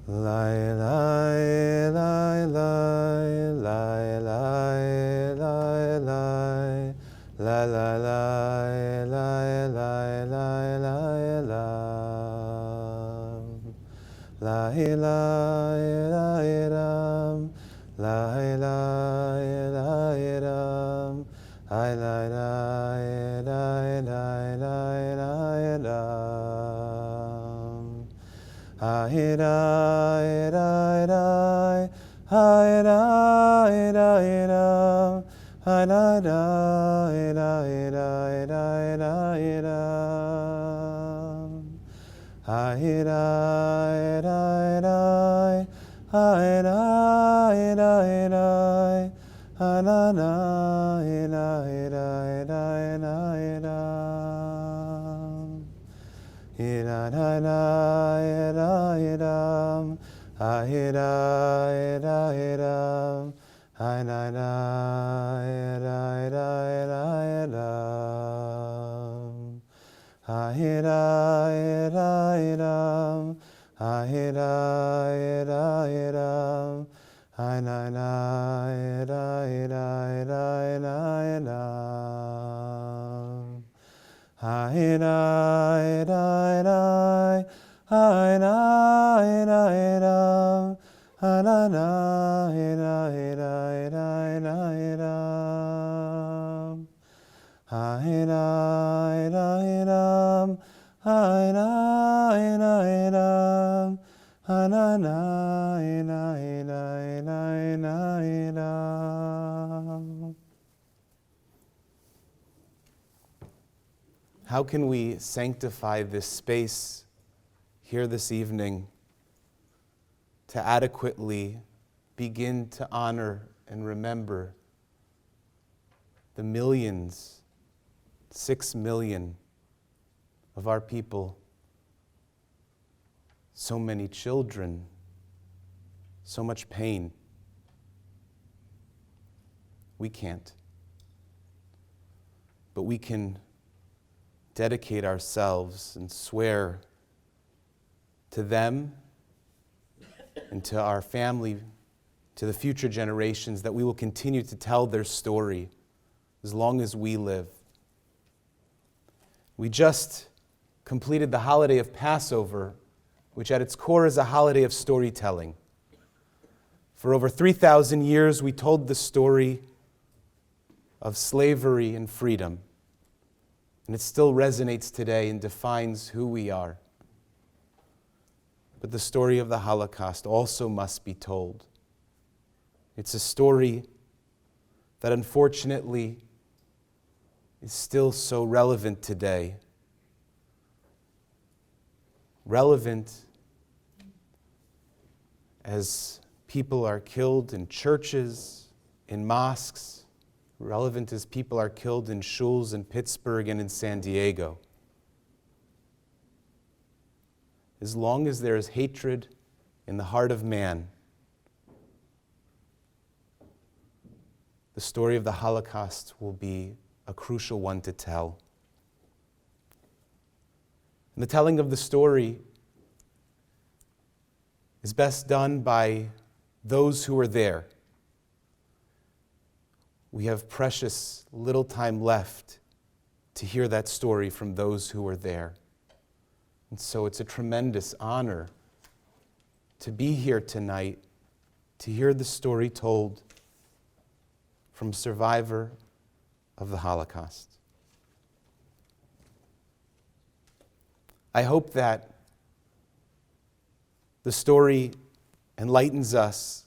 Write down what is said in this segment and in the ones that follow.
Lai, lai, lai, lai, lai, lai, lai, lai, la, la, la, la, la, la, la, la, la, la, ram, la, ram, I, la, ram. Hi da da da, hi da da da, hi da da da da da da. Hi da da da, hi da da da, hi da da da da. Ida da da ida idam, ida ida idam, ida da ida ida ida idam, ida ida idam, ida ida idam, ida ida ida ida idam. Hi da da da, hi da da da, hi da da da da da da. Hi da da da, hi da da da, hi da da da da da. How can we sanctify this space here this evening to adequately begin to honor and remember the millions, 6 million of our people, so many children, so much pain? We can't. But we can dedicate ourselves and swear to them and to our family, to the future generations, that we will continue to tell their story as long as we live. We just completed the holiday of Passover, which at its core is a holiday of storytelling. For over 3,000 years, we told the story of slavery and freedom. And it still resonates today and defines who we are. But the story of the Holocaust also must be told. It's a story that unfortunately is still so relevant today. Relevant as people are killed in churches, in mosques, relevant as people are killed in shuls in Pittsburgh and in San Diego. As long as there is hatred in the heart of man, the story of the Holocaust will be a crucial one to tell. And the telling of the story is best done by those who are there. We have precious little time left to hear that story from those who were there. And so it's a tremendous honor to be here tonight, to hear the story told from a survivor of the Holocaust. I hope that the story enlightens us,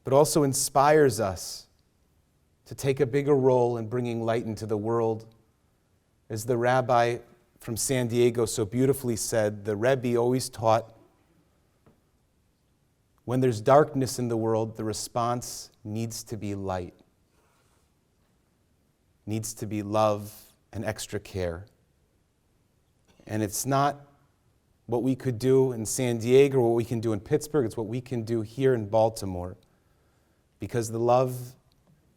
but also inspires us to take a bigger role in bringing light into the world. As the rabbi from San Diego so beautifully said, the Rebbe always taught, when there's darkness in the world, the response needs to be light, needs to be love and extra care. And it's not what we could do in San Diego or what we can do in Pittsburgh, it's what we can do here in Baltimore. Because the love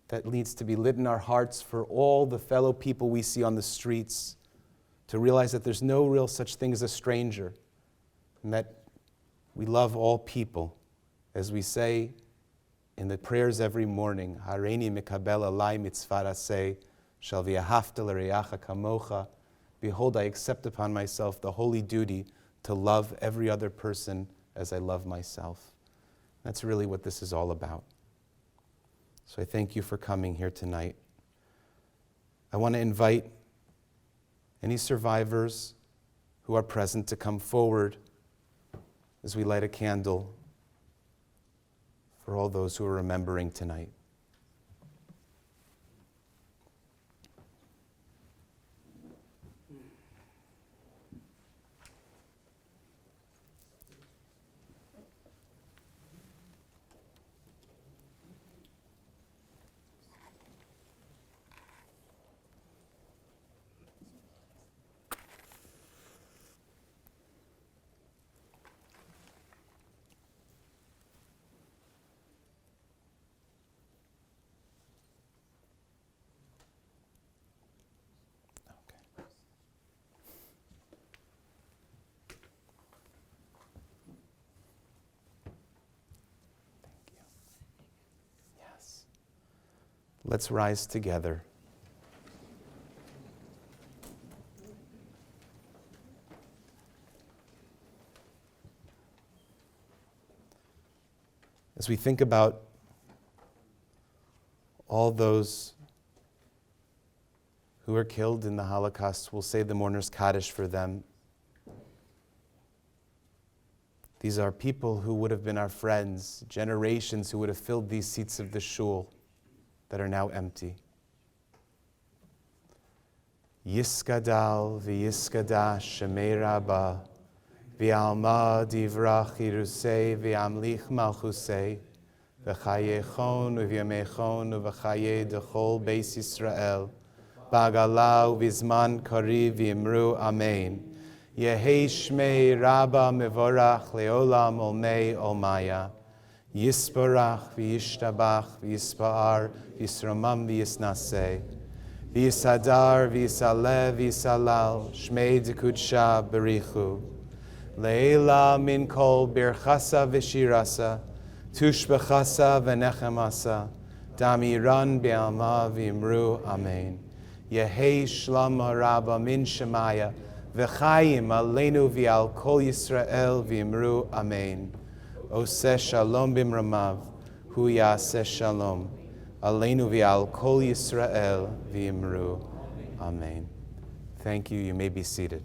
that needs to be lit in our hearts for all the fellow people we see on the streets, to realize that there's no real such thing as a stranger, and that We love all people. As we say in the prayers every morning, Hareini mikabel alai mitzvah aseh, shel v'ahavta l'reacha kamocha. Behold, I accept upon myself the holy duty to love every other person as I love myself. That's really what this is all about. So I thank you for coming here tonight. I want to invite any survivors who are present to come forward as we light a candle for all those who are remembering tonight. Let's rise together. As we think about all those who were killed in the Holocaust, we'll say the Mourner's Kaddish for them. These are people who would have been our friends, generations who would have filled these seats of the shul that are now empty. Yiskadal v'yiskadash shemei rabba v'alma divrach irusei v'amlich malchusei v'chayechon u'vyamechon u'v'chaye dechol beis Yisrael b'agalau v'zman kariv v'imru amen. Yehei shmei rabba mevorach leolam olmei olmaya. Yisparach v'yishtabach v'yispa'ar v'yisramam v'yisnaseh v'yisadar v'yisalev v'yisalal shmei dekudsha berichu leila min kol birchasa v'shirasa tushbechasa v'nechemasa damiran be'alma v'imru amen. Yehei shlama rabba min shemaya v'chayim aleinu v'al kol Yisrael v'imru amen. Oseh shalom bimramav, hu yaseh shalom, aleinu v'al kol Yisrael v'imru. Amen. Thank you. You may be seated.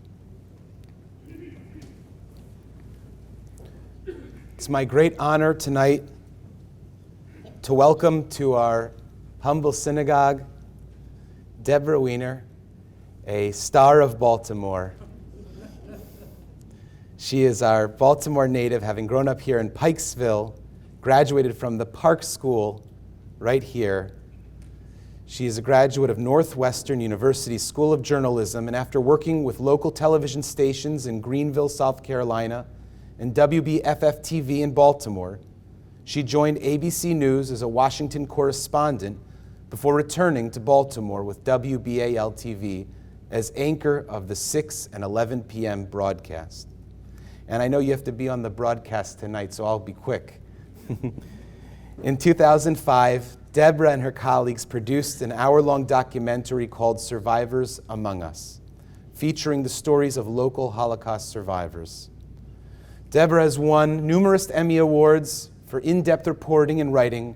It's my great honor tonight to welcome to our humble synagogue Deborah Weiner, a star of Baltimore. She is our Baltimore native, having grown up here in Pikesville, graduated from the Park School right here. She is a graduate of Northwestern University School of Journalism, and after working with local television stations in Greenville, South Carolina, and WBAL-TV in Baltimore, she joined ABC News as a Washington correspondent before returning to Baltimore with WBAL-TV as anchor of the 6 and 11 p.m. broadcast. And I know you have to be on the broadcast tonight, so I'll be quick. In 2005, Deborah and her colleagues produced an hour-long documentary called Survivors Among Us, featuring the stories of local Holocaust survivors. Deborah has won numerous Emmy Awards for in-depth reporting and writing,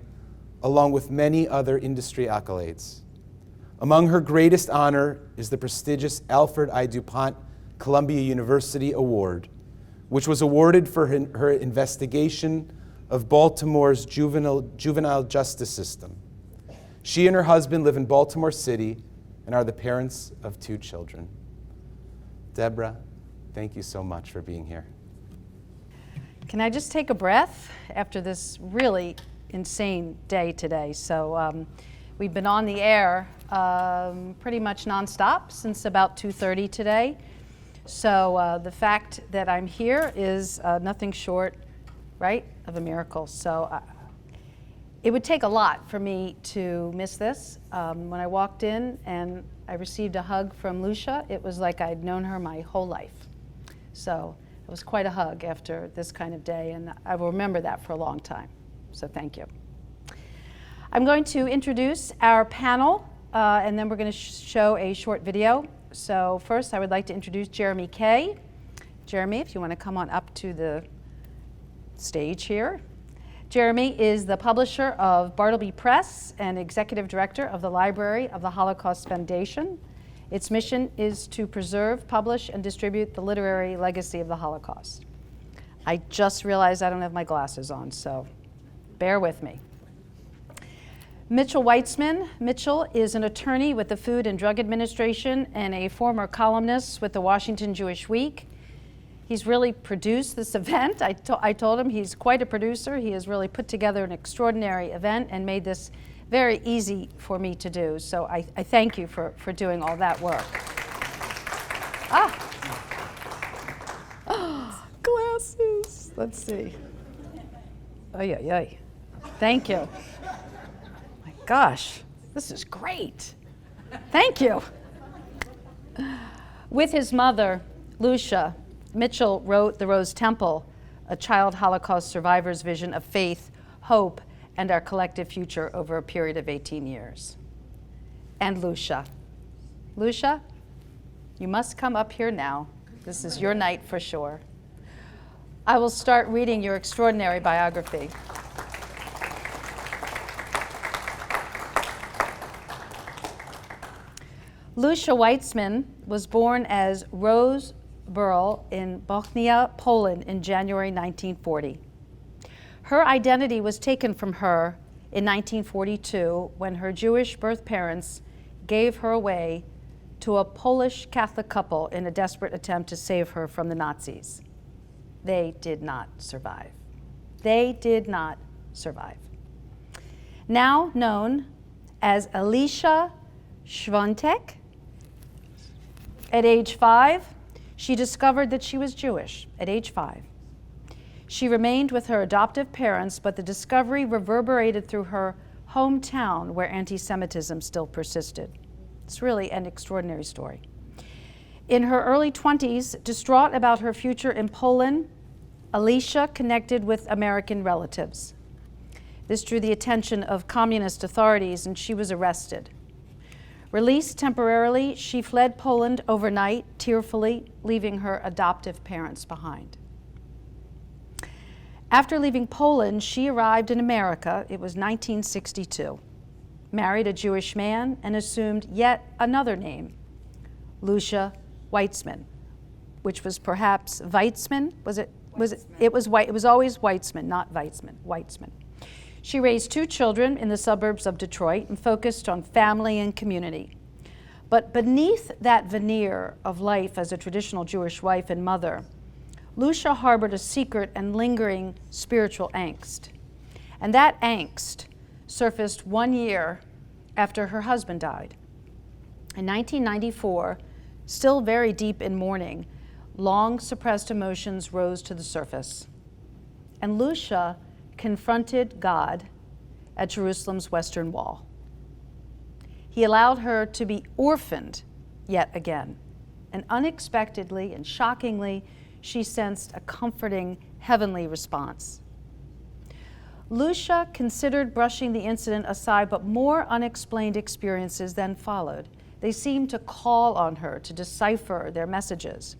along with many other industry accolades. Among her greatest honor is the prestigious Alfred I. DuPont Columbia University Award, which was awarded for her investigation of Baltimore's juvenile justice system. She and her husband live in Baltimore City and are the parents of 2 children. Deborah, thank you so much for being here. Can I just take a breath after this really insane day today? So we've been on the air pretty much nonstop since about 2:30 today. So the fact that I'm here is nothing short, right, of a miracle. So it would take a lot for me to miss this. When I walked in and I received a hug from Lucia, it was like I'd known her my whole life. So It was quite a hug after this kind of day, and I will remember that for a long time. So thank you. I'm going to introduce our panel, and then we're going to show a short video. So first, I would like to introduce Jeremy Kay. Jeremy, if you want to come on up to the stage here. Jeremy is the publisher of Bartleby Press and executive director of the Library of the Holocaust Foundation. Its mission is to preserve, publish, and distribute the literary legacy of the Holocaust. I just realized I don't have my glasses on, so bear with me. Lucia Weitzman. Mitchell is an attorney with the Food and Drug Administration and a former columnist with the Washington Jewish Week. He's really produced this event. I told him he's quite a producer. He has really put together an extraordinary event and made this very easy for me to do. So I thank you for doing all that work. Glasses. Let's see. Ay, ay, ay. Thank you. My gosh, this is great. Thank you. With his mother, Lucia, Mitchell wrote The Rose Temple, a child Holocaust survivor's vision of faith, hope, and our collective future over a period of 18 years. And Lucia. Lucia, you must come up here now. This is your night for sure. I will start reading your extraordinary biography. Lucia Weitzman was born as Rose Burl in Bochnia, Poland in January 1940. Her identity was taken from her in 1942 when her Jewish birth parents gave her away to a Polish Catholic couple in a desperate attempt to save her from the Nazis. They did not survive. They did not survive. Now known as Alicia Schwantek, at age 5, she discovered that she was Jewish at age 5. She remained with her adoptive parents, but the discovery reverberated through her hometown where anti-Semitism still persisted. It's really an extraordinary story. In her early 20s, distraught about her future in Poland, Alicia connected with American relatives. This drew the attention of communist authorities, and she was arrested. Released temporarily, she fled Poland overnight, tearfully, leaving her adoptive parents behind. After leaving Poland, she arrived in America. It was 1962, married a Jewish man, and assumed yet another name, Lucia Weitzman, which was perhaps Weitzman. It was always Weitzman, not Weitzman. Weitzman. She raised 2 children in the suburbs of Detroit and focused on family and community. But beneath that veneer of life as a traditional Jewish wife and mother, Lucia harbored a secret and lingering spiritual angst. And that angst surfaced 1 year after her husband died. In 1994, still very deep in mourning, long suppressed emotions rose to the surface. And Lucia confronted God at Jerusalem's Western Wall. He allowed her to be orphaned yet again, and unexpectedly and shockingly, she sensed a comforting heavenly response. Lucia considered brushing the incident aside, but more unexplained experiences then followed. They seemed to call on her to decipher their messages.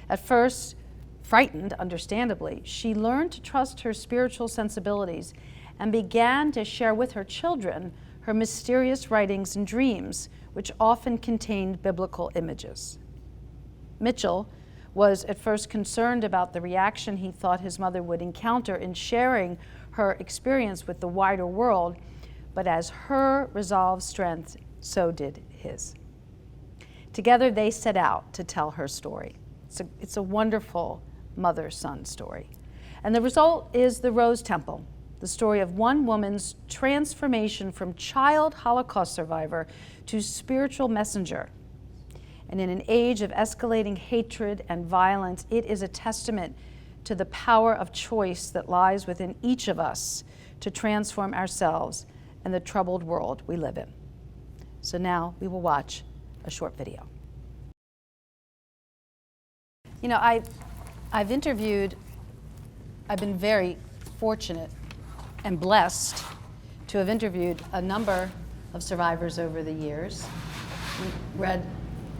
At first, frightened, understandably, she learned to trust her spiritual sensibilities and began to share with her children her mysterious writings and dreams, which often contained biblical images. Mitchell was at first concerned about the reaction he thought his mother would encounter in sharing her experience with the wider world, but as her resolve strengthened, so did his. Together they set out to tell her story. It's a wonderful mother-son story. And the result is The Rose Temple, the story of one woman's transformation from child Holocaust survivor to spiritual messenger. And in an age of escalating hatred and violence, it is a testament to the power of choice that lies within each of us to transform ourselves and the troubled world we live in. So now we will watch a short video. You know, I've been very fortunate and blessed to have interviewed a number of survivors over the years, read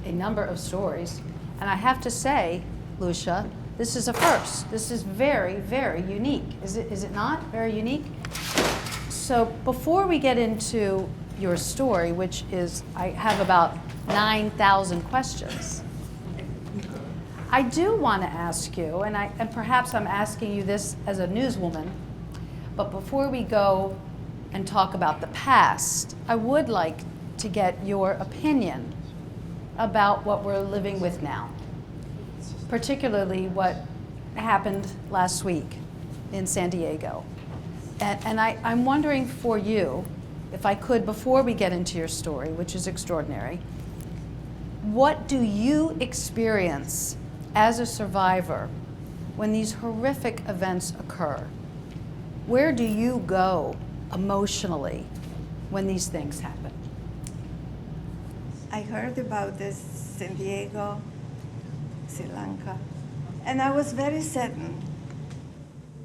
a number of stories, and I have to say, Lucia, this is a first. This is very, very unique. Is it not? Very unique? So before we get into your story, which is, I have about 9,000 questions, I do want to ask you, and perhaps I'm asking you this as a newswoman, but before we go and talk about the past, I would like to get your opinion about what we're living with now, particularly what happened last week in San Diego. And I'm wondering for you, if I could, before we get into your story, which is extraordinary, what do you experience as a survivor when these horrific events occur? Where do you go emotionally when these things happen? I heard about this San Diego, Sri Lanka, and I was very saddened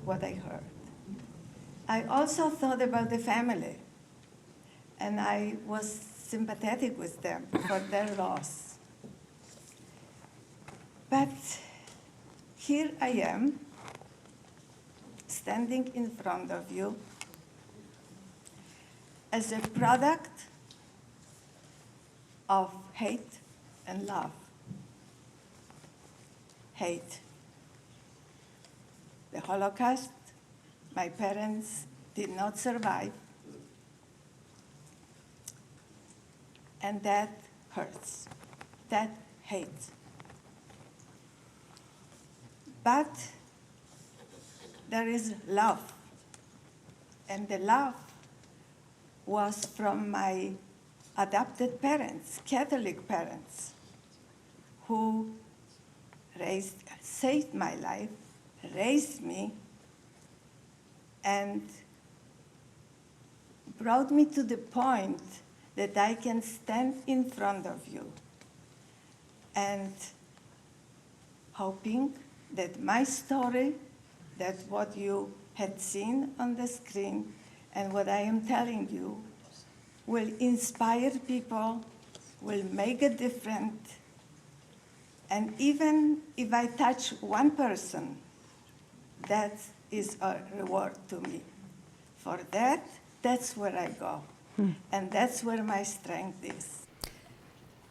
what I heard. I also thought about the family, and I was sympathetic with them for their loss. But here I am, standing in front of you as a product of hate and love. Hate. The Holocaust, my parents did not survive, and that hurts. That hate. But there is love, and the love was from my adopted parents, Catholic parents, who saved my life, raised me, and brought me to the point that I can stand in front of you and hoping that my story, that what you had seen on the screen and what I am telling you will inspire people, will make a difference, and even if I touch one person, that is a reward to me. For that, that's where I go, and that's where my strength is.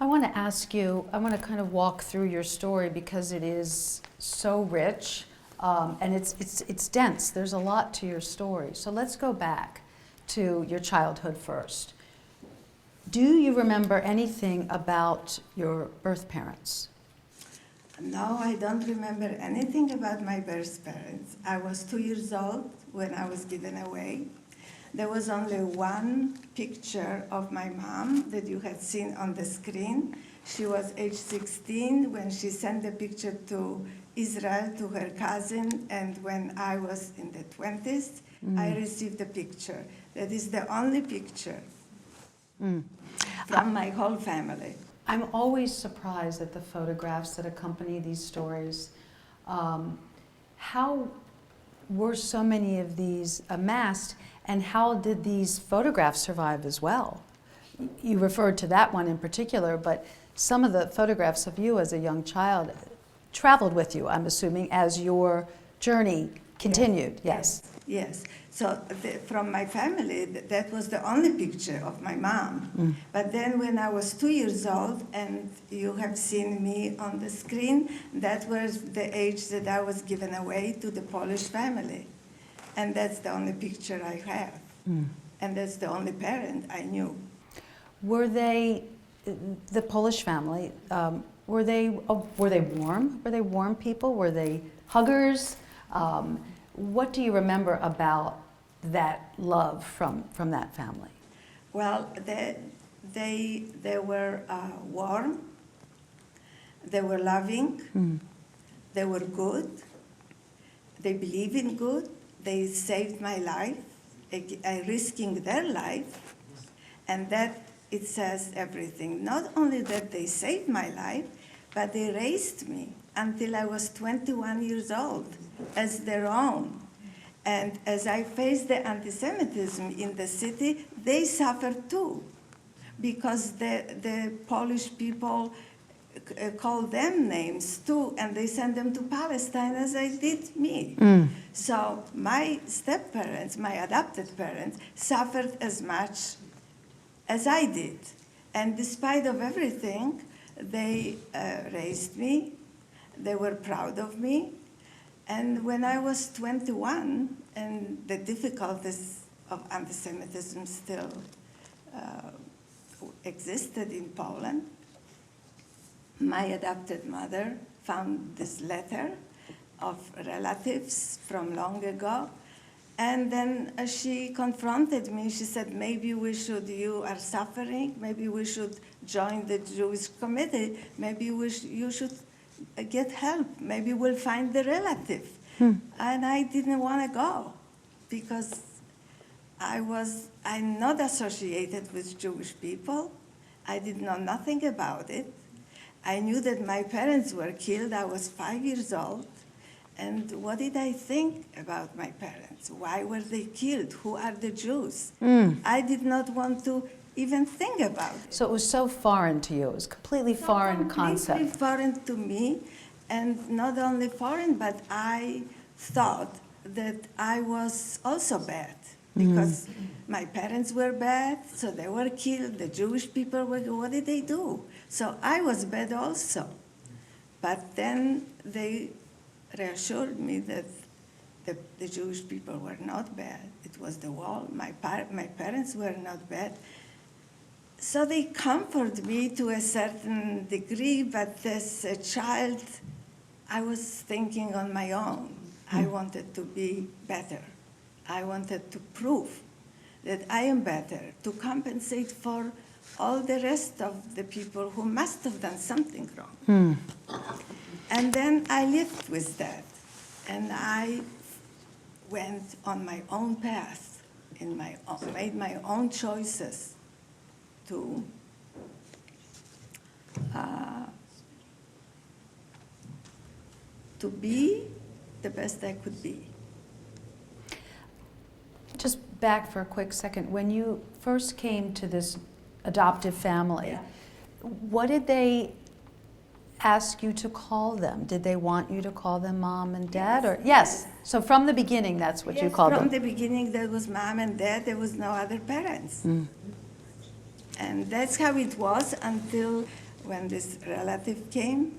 I want to ask you, I want to kind of walk through your story because it is so rich and it's dense. There's a lot to your story. So let's go back to your childhood first. Do you remember anything about your birth parents? No, I don't remember anything about my birth parents. I was 2 years old when I was given away. There was only one picture of my mom that you had seen on the screen. She was age 16 when she sent the picture to Israel to her cousin, and when I was in the 20s, I received the picture. That is the only picture from my whole family. I'm always surprised at the photographs that accompany these stories. How were so many of these amassed, and how did these photographs survive as well? You referred to that one in particular, but some of the photographs of you as a young child traveled with you, I'm assuming, as your journey continued. Yes. Yes. So from my family, that was the only picture of my mom. But then when I was 2 years old, and you have seen me on the screen, that was the age that I was given away to the Polish family. And that's the only picture I have. And that's the only parent I knew. Were they, the Polish family, were they warm? Were they warm people? Were they huggers? What do you remember about that love from that family? Well, they were warm, they were loving, they were good, they believe in good, they saved my life, risking their life, and that it says everything. Not only that they saved my life, but they raised me. until I was 21 years old as their own. And as I faced the anti-Semitism in the city, they suffered too, because the Polish people called them names too, and they sent them to Palestine as they did me. So my step-parents, my adopted parents, suffered as much as I did. And despite of everything, they raised me. They were proud of me. And when I was 21, and the difficulties of anti-Semitism still existed in Poland, my adopted mother found this letter of relatives from long ago. And then she confronted me. She said, maybe we should, you are suffering, maybe we should join the Jewish committee, maybe you should get help, maybe we'll find the relative. And I didn't want to go because I'm not associated with Jewish people. I did know nothing about it. I knew that my parents were killed. I was 5 years old. And what did I think about my parents? Why were they killed? Who are the Jews? I did not want to even think about it. So it was so foreign to you. It was a completely foreign concept. Completely foreign to me. And not only foreign, but I thought that I was also bad. Because my parents were bad, so they were killed. The Jewish people were, what did they do? So I was bad also. But then they reassured me that the Jewish people were not bad. It was the wall. My parents were not bad. So they comforted me to a certain degree, but as a child, I was thinking on my own. I wanted to be better. I wanted to prove that I am better, to compensate for all the rest of the people who must have done something wrong. And then I lived with that, and I went on my own path, made my own choices to be the best I could be. Just back for a quick second. When you first came to this adoptive family, what did they ask you to call them? Did they want you to call them mom and dad? Or yes. So from the beginning, that's what you called them. From the beginning, there was mom and dad. There was no other parents. And that's how it was until when this relative came.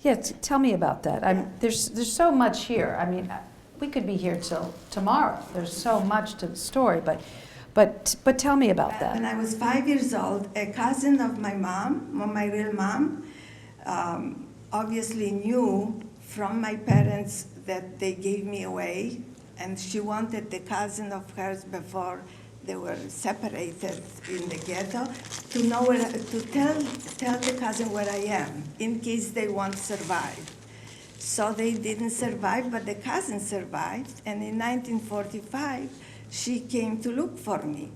Yeah, tell me about that. There's so much here. I mean, we could be here till tomorrow. There's so much to the story, but tell me about that. When I was 5 years old, a cousin of my mom, my real mom, obviously knew from my parents that they gave me away, and she wanted the cousin of hers before they were separated in the ghetto to know to tell the cousin where I am in case they won't survive. So they didn't survive, but the cousin survived, and in 1945 she came to look for me.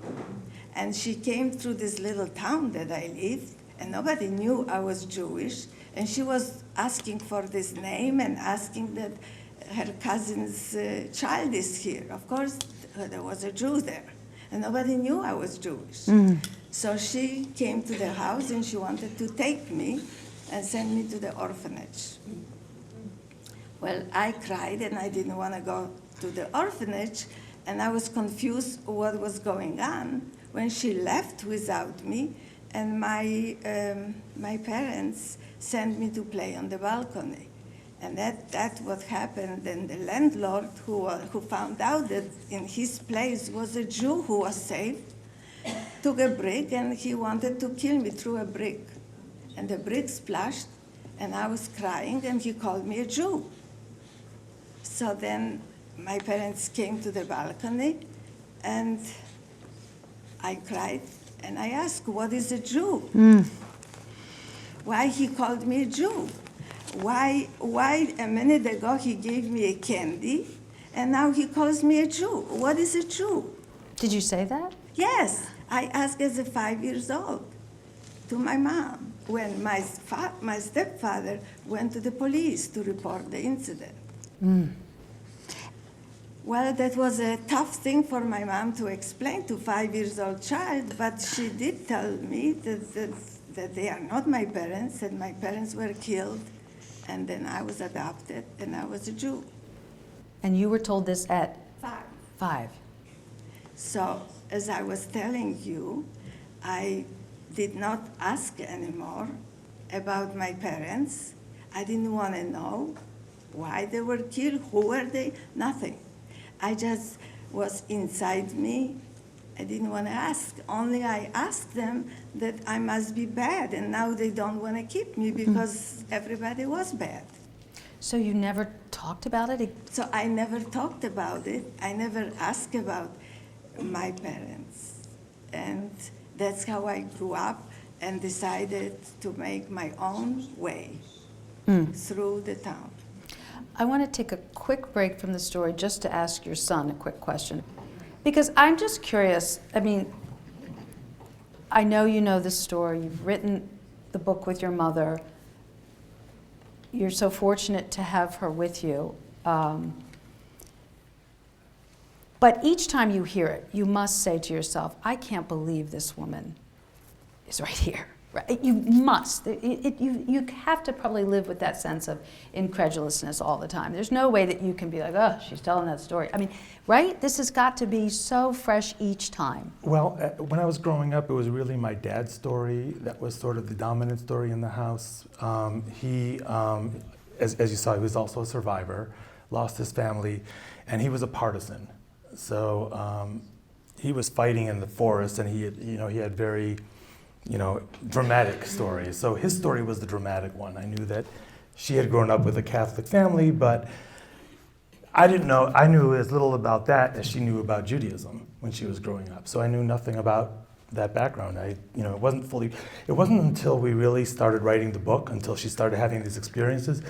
And she came through this little town that I lived, and nobody knew I was Jewish, and she was asking for this name and asking that her cousin's child is here. Of course, there was a Jew there, and nobody knew I was Jewish. So she came to the house, and she wanted to take me and send me to the orphanage. Well, I cried, and I didn't want to go to the orphanage, and I was confused what was going on when she left without me, and my parents sent me to play on the balcony. And that's what happened. And the landlord who found out that in his place was a Jew who was saved, took a brick, and he wanted to kill me through a brick. And the brick splashed, and I was crying, and he called me a Jew. So then my parents came to the balcony, and I cried, and I asked, what is a Jew? Why he called me a Jew? Why a minute ago he gave me a candy, and now he calls me a Jew? What is a Jew? Did you say that? Yes, I asked as a 5 years old to my mom. when my stepfather went to the police to report the incident. Well, that was a tough thing for my mom to explain to a 5-year-old child, but she did tell me that they are not my parents, that my parents were killed, and then I was adopted, and I was a Jew. And you were told this at 5. 5. So, as I was telling you, I did not ask anymore about my parents. I didn't want to know why they were killed, who were they, nothing. I just was inside me. I didn't want to ask. Only I asked them that I must be bad, and now they don't want to keep me because everybody was bad. So you never talked about it? So I never talked about it. I never asked about my parents. And that's how I grew up and decided to make my own way through the town. I want to take a quick break from the story just to ask your son a quick question. Because I'm just curious. I mean, I know you know this story. You've written the book with your mother. You're so fortunate to have her with you. But each time you hear it, you must say to yourself, I can't believe this woman is right here. Right? You must. You have to probably live with that sense of incredulousness all the time. There's no way that you can be like, oh, she's telling that story. I mean, right? This has got to be so fresh each time. Well, when I was growing up, it was really my dad's story that was sort of the dominant story in the house. He, as you saw, he was also a survivor, lost his family, and he was a partisan. So he was fighting in the forest, and he had very dramatic stories. So his story was the dramatic one. I knew that she had grown up with a Catholic family, but I knew as little about that as she knew about Judaism when she was growing up. So I knew nothing about that background. It wasn't until we really started writing the book, until she started having these experiences,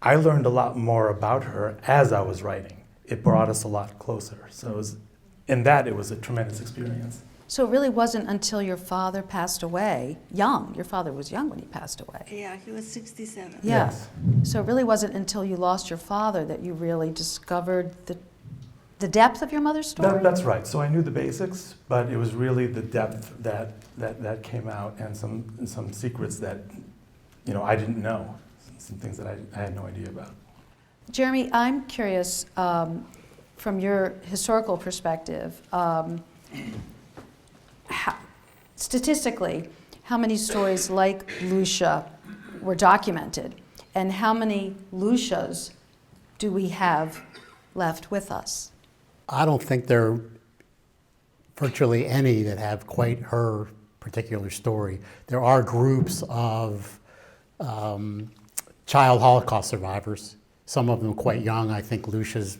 I learned a lot more about her as I was writing. It brought us a lot closer. So it was a tremendous experience. So it really wasn't until your father passed away, young. Your father was young when he passed away. Yeah, he was 67. Yeah. Yes. So it really wasn't until you lost your father that you really discovered the depth of your mother's story? That's right. So I knew the basics, but it was really the depth that came out, and some secrets that I didn't know, some things that I had no idea about. Jeremy, I'm curious, from your historical perspective, statistically, how many stories like Lucia were documented, and how many Lucias do we have left with us? I don't think there are virtually any that have quite her particular story. There are groups of child Holocaust survivors, some of them quite young. I think Lucia's,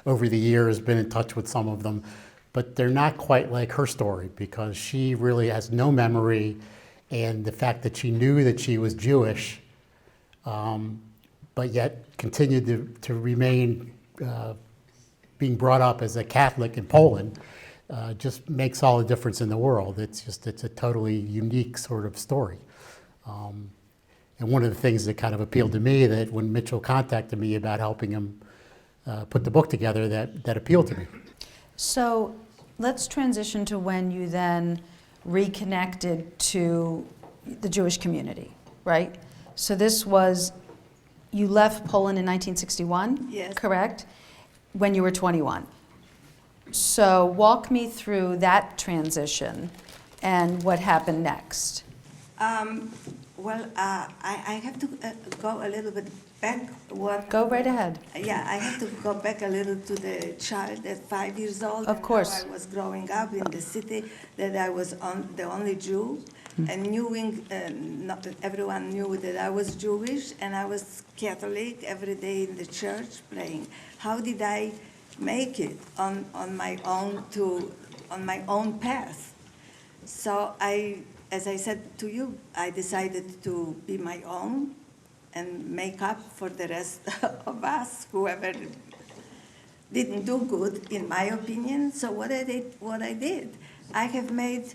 over the years, been in touch with some of them, but they're not quite like her story, because she really has no memory, and the fact that she knew that she was Jewish, but yet continued to remain being brought up as a Catholic in Poland, just makes all the difference in the world. It's a totally unique sort of story. And one of the things that kind of appealed to me, that when Mitchell contacted me about helping him put the book together, that appealed to me. So let's transition to when you then reconnected to the Jewish community, right? So this was, you left Poland in 1961, Yes. correct? When you were 21. So walk me through that transition and what happened next. I have to go a little bit back. Go right ahead. Yeah, I have to go back a little to the child at 5 years old. Of course. And how I was growing up in the city, that I was the only Jew, and not everyone knew that I was Jewish, and I was Catholic every day in the church praying. How did I make it on my own path? So as I said to you, I decided to be my own and make up for the rest of us, whoever didn't do good, in my opinion. So what I did, I have made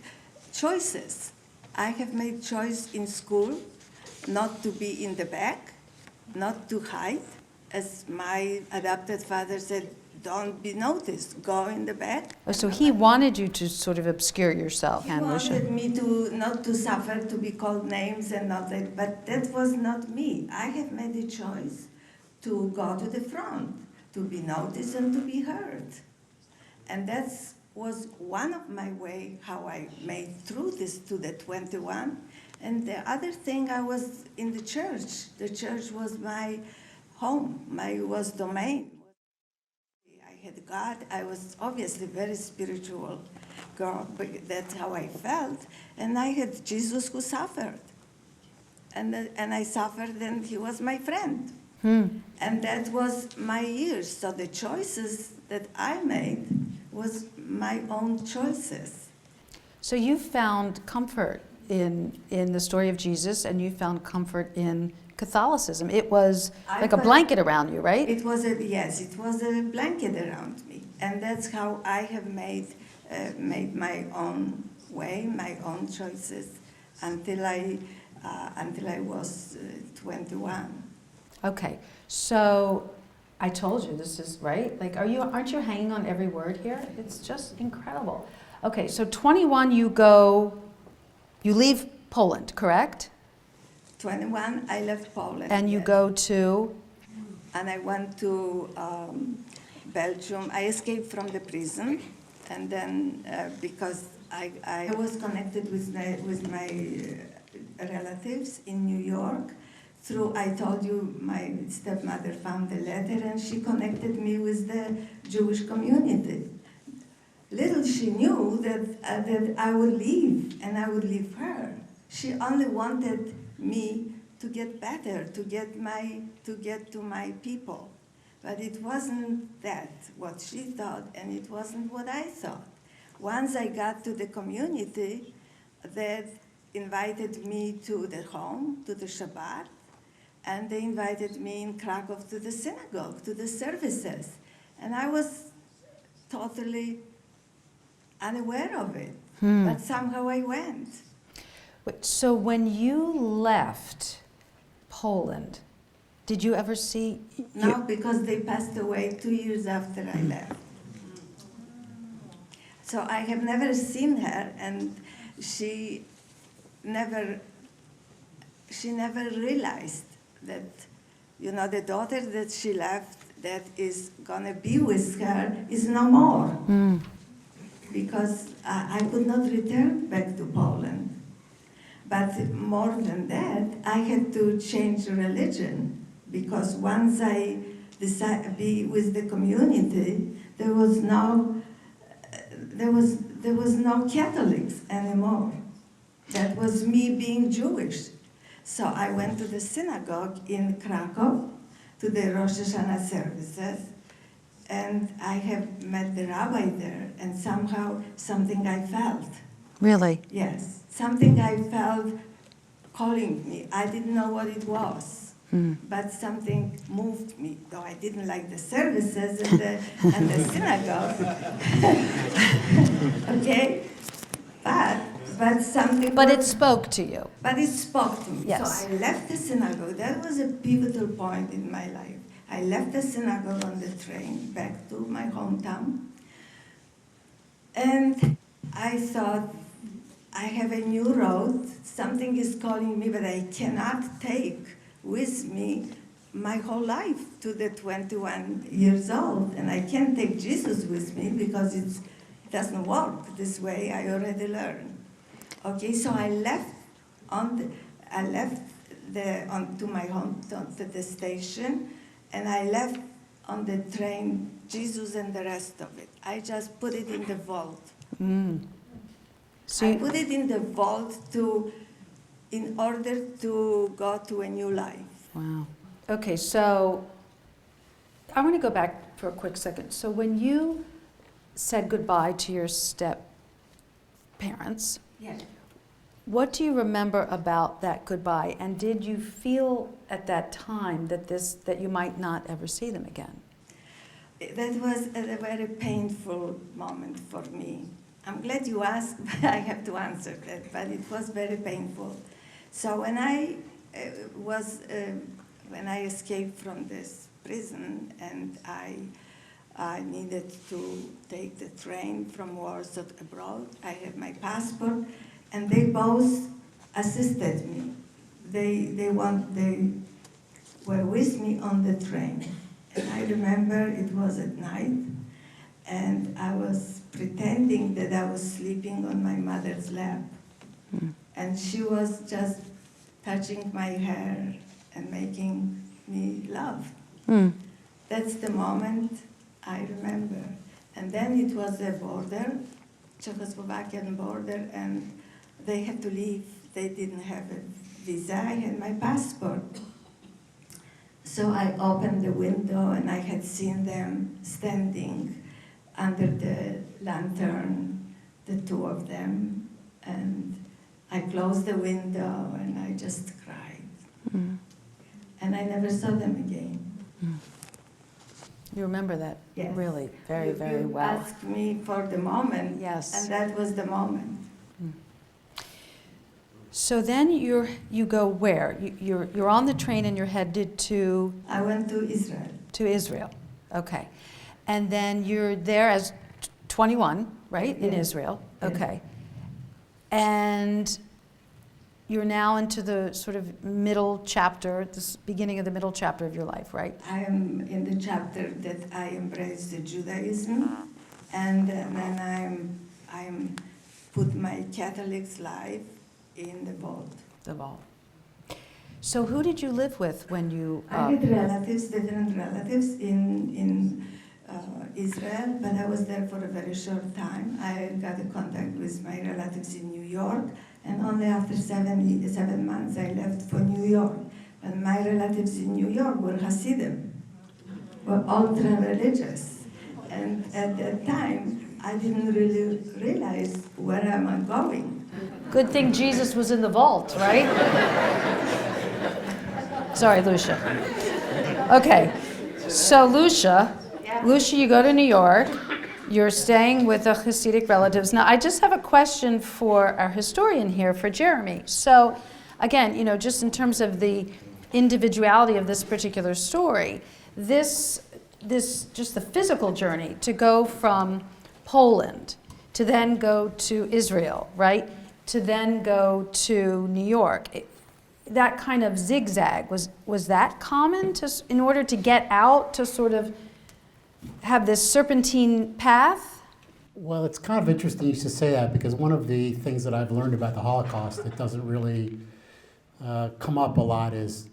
choices. I have made choice in school not to be in the back, not to hide. As my adopted father said, don't be noticed, go in the back. Oh, so he wanted you to sort of obscure yourself, He Lucia. wanted me to not to suffer, to be called names and all that, but that was not me. I have made a choice to go to the front, to be noticed and to be heard. And that was one of my way how I made through this to the 21. And the other thing, I was in the church. The church was my home, was domain. I had God. I was obviously very spiritual girl, but that's how I felt. And I had Jesus who suffered. And I suffered, and he was my friend. And that was my years. So the choices that I made was my own choices. So you found comfort in the story of Jesus, and you found comfort in Catholicism. It was like a blanket around you, right? It was a blanket around me, and that's how I have made my own way, my own choices, until I was 21. Okay, so I told you this is right. Like, aren't you hanging on every word here? It's just incredible. Okay, so 21, you leave Poland, correct? 21, I left Poland. And you yes. go to? And I went to Belgium. I escaped from the prison, and then because I was connected with my relatives in New York. I told you, my stepmother found the letter, and she connected me with the Jewish community. Little she knew that I would leave, and I would leave her. She only wanted me to get better, to get to my people. But it wasn't that what she thought, and it wasn't what I thought. Once I got to the community, that invited me to the home, to the Shabbat, and they invited me in Krakow to the synagogue, to the services. And I was totally unaware of it, but somehow I went. Wait, so when you left Poland, did you ever see? No, because they passed away 2 years after I left. So I have never seen her, and she never realized that, the daughter that she left that is gonna be with her is no more. Because I could not return back to Poland. But more than that, I had to change religion, because once I decided to be with the community, there was no Catholics anymore. That was me being Jewish. So I went to the synagogue in Krakow to the Rosh Hashanah services, and I have met the rabbi there, and somehow something I felt. Really? Yes, something I felt calling me. I didn't know what it was, but something moved me, though I didn't like the services and the synagogue. Okay? But something. But it spoke to you. But it spoke to me. Yes. So I left the synagogue. That was a pivotal point in my life. I left the synagogue on the train back to my hometown. And I thought, I have a new road. Something is calling me, but I cannot take with me my whole life to the 21 years old. And I can't take Jesus with me because it doesn't work this way. I already learned. Okay, so I left to my home, to the station, and I left on the train Jesus and the rest of it. I just put it in the vault. So I put it in the vault in order to go to a new life. wow. Okay, so I want to go back for a quick second. So when you said goodbye to your step parents, Yes. what do you remember about that goodbye? And did you feel at that time that you might not ever see them again? That was a very painful moment for me. I'm glad you asked, but I have to answer that, but it was very painful. So when I it was when I escaped from this prison, and I needed to take the train from Warsaw abroad. I had my passport, and they both assisted me. They were with me on the train. And I remember it was at night, and I was pretending that I was sleeping on my mother's lap. And she was just touching my hair and making me laugh. That's the moment I remember. And then it was the border, Czechoslovakian border, and they had to leave. They didn't have a visa. I had my passport. So I opened the window, and I had seen them standing under the lantern, the two of them, and I closed the window, and I just cried. And I never saw them again. You remember that Yes. really very, very You well. asked me for the moment, Yes. and that was the moment. So then you go where? You're on the train and you're headed to I went to Israel. Israel. Okay. And then you're there as 21, right? In Yes. Israel. Yes. Okay. And you're now into the sort of middle chapter, this beginning of the middle chapter of your life, right? I am in the chapter that I embrace the Judaism, and then I'm put my Catholic's life in the vault. The vault. So who did you live with when you? I had relatives, different relatives in Israel, but I was there for a very short time. I got in contact with my relatives in New York, and only after 7 months I left for New York. But my relatives in New York were Hasidim, were ultra-religious. And at that time, I didn't really realize where am I going. Good thing Jesus was in the vault, right? Sorry, Lucia. Okay, so Lucia, you go to New York. You're staying with the Hasidic relatives. Now, I just have a question for our historian here, for Jeremy. So, again, just in terms of the individuality of this particular story, this just the physical journey to go from Poland to then go to Israel, right? To then go to New York. That kind of zigzag, was that common in order to get out, to sort of have this serpentine path? Well, it's kind of interesting you should say that, because one of the things that I've learned about the Holocaust that doesn't really come up a lot is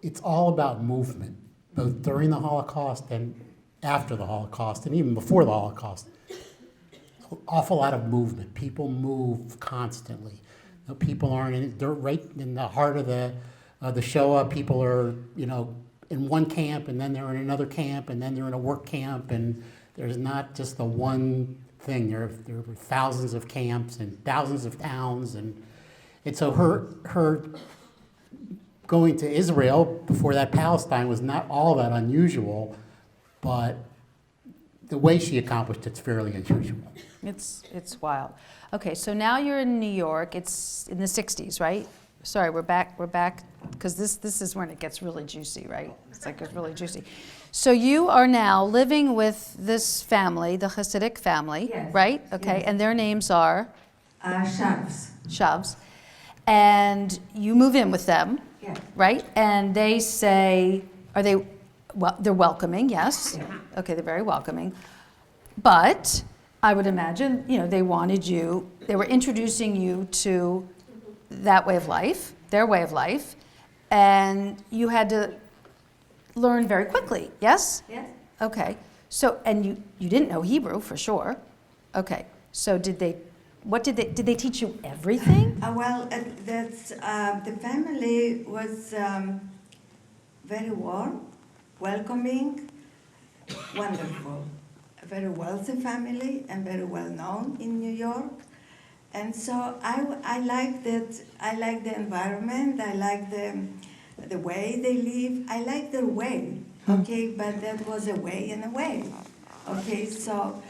it's all about movement, both during the Holocaust and after the Holocaust, and even before the Holocaust. An awful lot of movement. People move constantly. People aren't they're right in the heart of the Shoah. People are, in one camp, and then they're in another camp, and then they're in a work camp, and there's not just the one thing. There are thousands of camps and thousands of towns, and so her going to Israel before that, Palestine, was not all that unusual, but the way she accomplished it's fairly unusual. It's wild. Okay, so now you're in New York. It's in the 60s, right? Sorry, we're back, because this is when it gets really juicy, right? It's really juicy. So you are now living with this family, the Hasidic family, Yes. right? Okay, Yes. and their names are? Shavs. And you move in with them, Yeah. right? And they say, they're welcoming, yes. Yeah. Okay, they're very welcoming. But I would imagine, they were introducing you to that way of life, their way of life, and you had to learn very quickly, yes? Yes. Okay, so, and you didn't know Hebrew for sure. Okay, so did they teach you everything? The family was very warm, welcoming, wonderful. A very wealthy family and very well known in New York. And so I like that. I like the environment. I like the way they live. I like their way. Okay, but that was a way and a way. Okay, so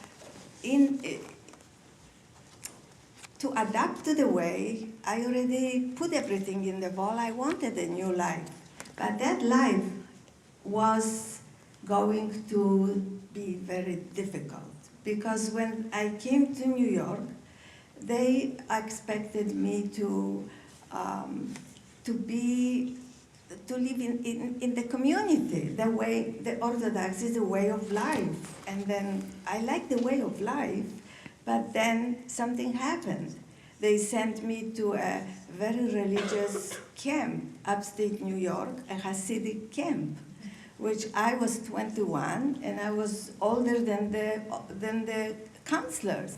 to adapt to the way I already put everything in the wall. I wanted a new life. But that life was going to be very difficult because when I came to New York, they expected me to live in the community, the way the Orthodox is a way of life. And then I like the way of life, but then something happened. They sent me to a very religious camp, upstate New York, a Hasidic camp, which I was 21, and I was older than the counselors.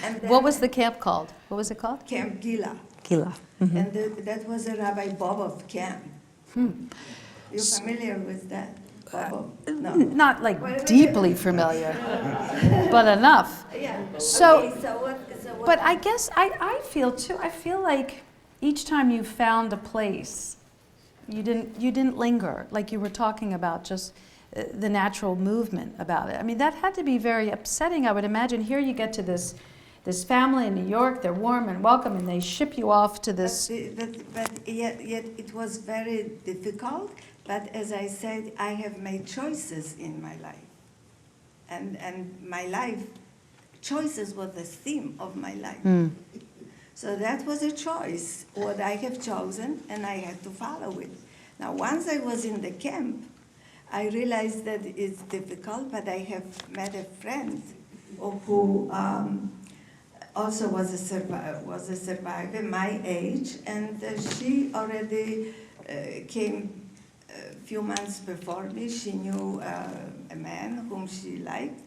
And What was the camp called? What was it called? Camp Gila. Gila. And that was a Rabbi Bobov camp. You're familiar with that, Bobov? No. Not like deeply familiar, but enough. Yeah. So, Okay, so what? but I guess I feel too, I feel like each time you found a place, you didn't linger, like you were talking about, just the natural movement about it. I mean, that had to be very upsetting, I would imagine. Here you get to this family in New York, they're warm and welcome, and they ship you off to this. But yet it was very difficult. But as I said, I have made choices in my life. And my life, choices were the theme of my life. So that was a choice, what I have chosen, and I had to follow it. Now, once I was in the camp, I realized that it's difficult, but I have met a friend who also was a survivor, my age, and she already came a few months before me. She knew a man whom she liked,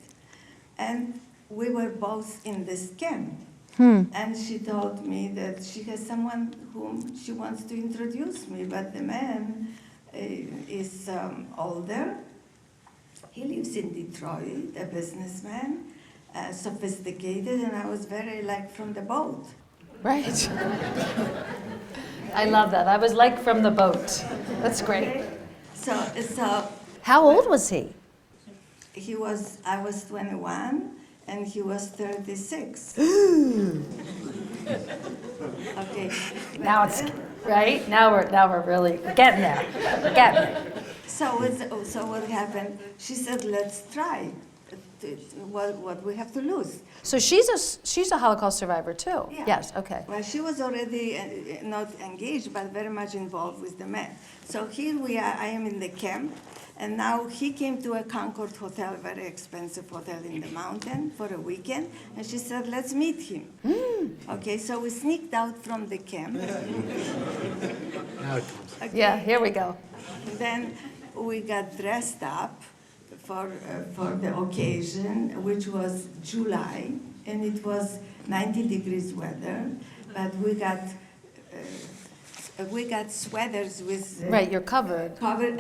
and we were both in this camp. And she told me that she has someone whom she wants to introduce me, but the man is older. He lives in Detroit, a businessman, sophisticated, and I was very like from the boat. Right. I love that. I was like from the boat. That's great. So How old was he? I was 21, and he was 36. Okay. Now it's right. Now we're really getting there. We're getting there. So what happened? She said, "Let's try. What we have to lose." So she's a Holocaust survivor too. Yeah. Yes. Okay. Well, she was already not engaged, but very much involved with the man. So here we are. I am in the camp, and now he came to a Concord hotel, very expensive hotel in the mountain, for a weekend, and she said, "Let's meet him." Okay, so we sneaked out from the camp. Okay. Yeah. Here we go. Then we got dressed up for the occasion, which was July, and it was 90 degrees weather, but we got sweaters with Right. You're covered.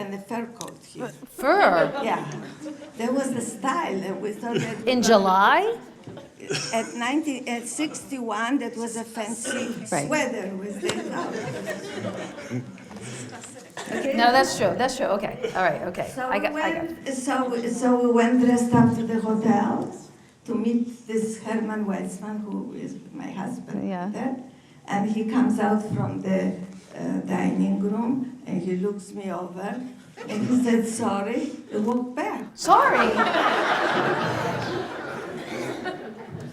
and a fur coat here. Fur. Yeah, that was the style. And we thought that In July. at 61, that was a fancy Right. sweater with the Okay. No, that's true. That's true. Okay. All right. Okay. So I got. so we went dressed up to the hotel to meet this Herman Weitzman, who is my husband. Yeah. There. And he comes out from the dining room, and he looks me over, and he said, "Sorry," and walked back. Sorry.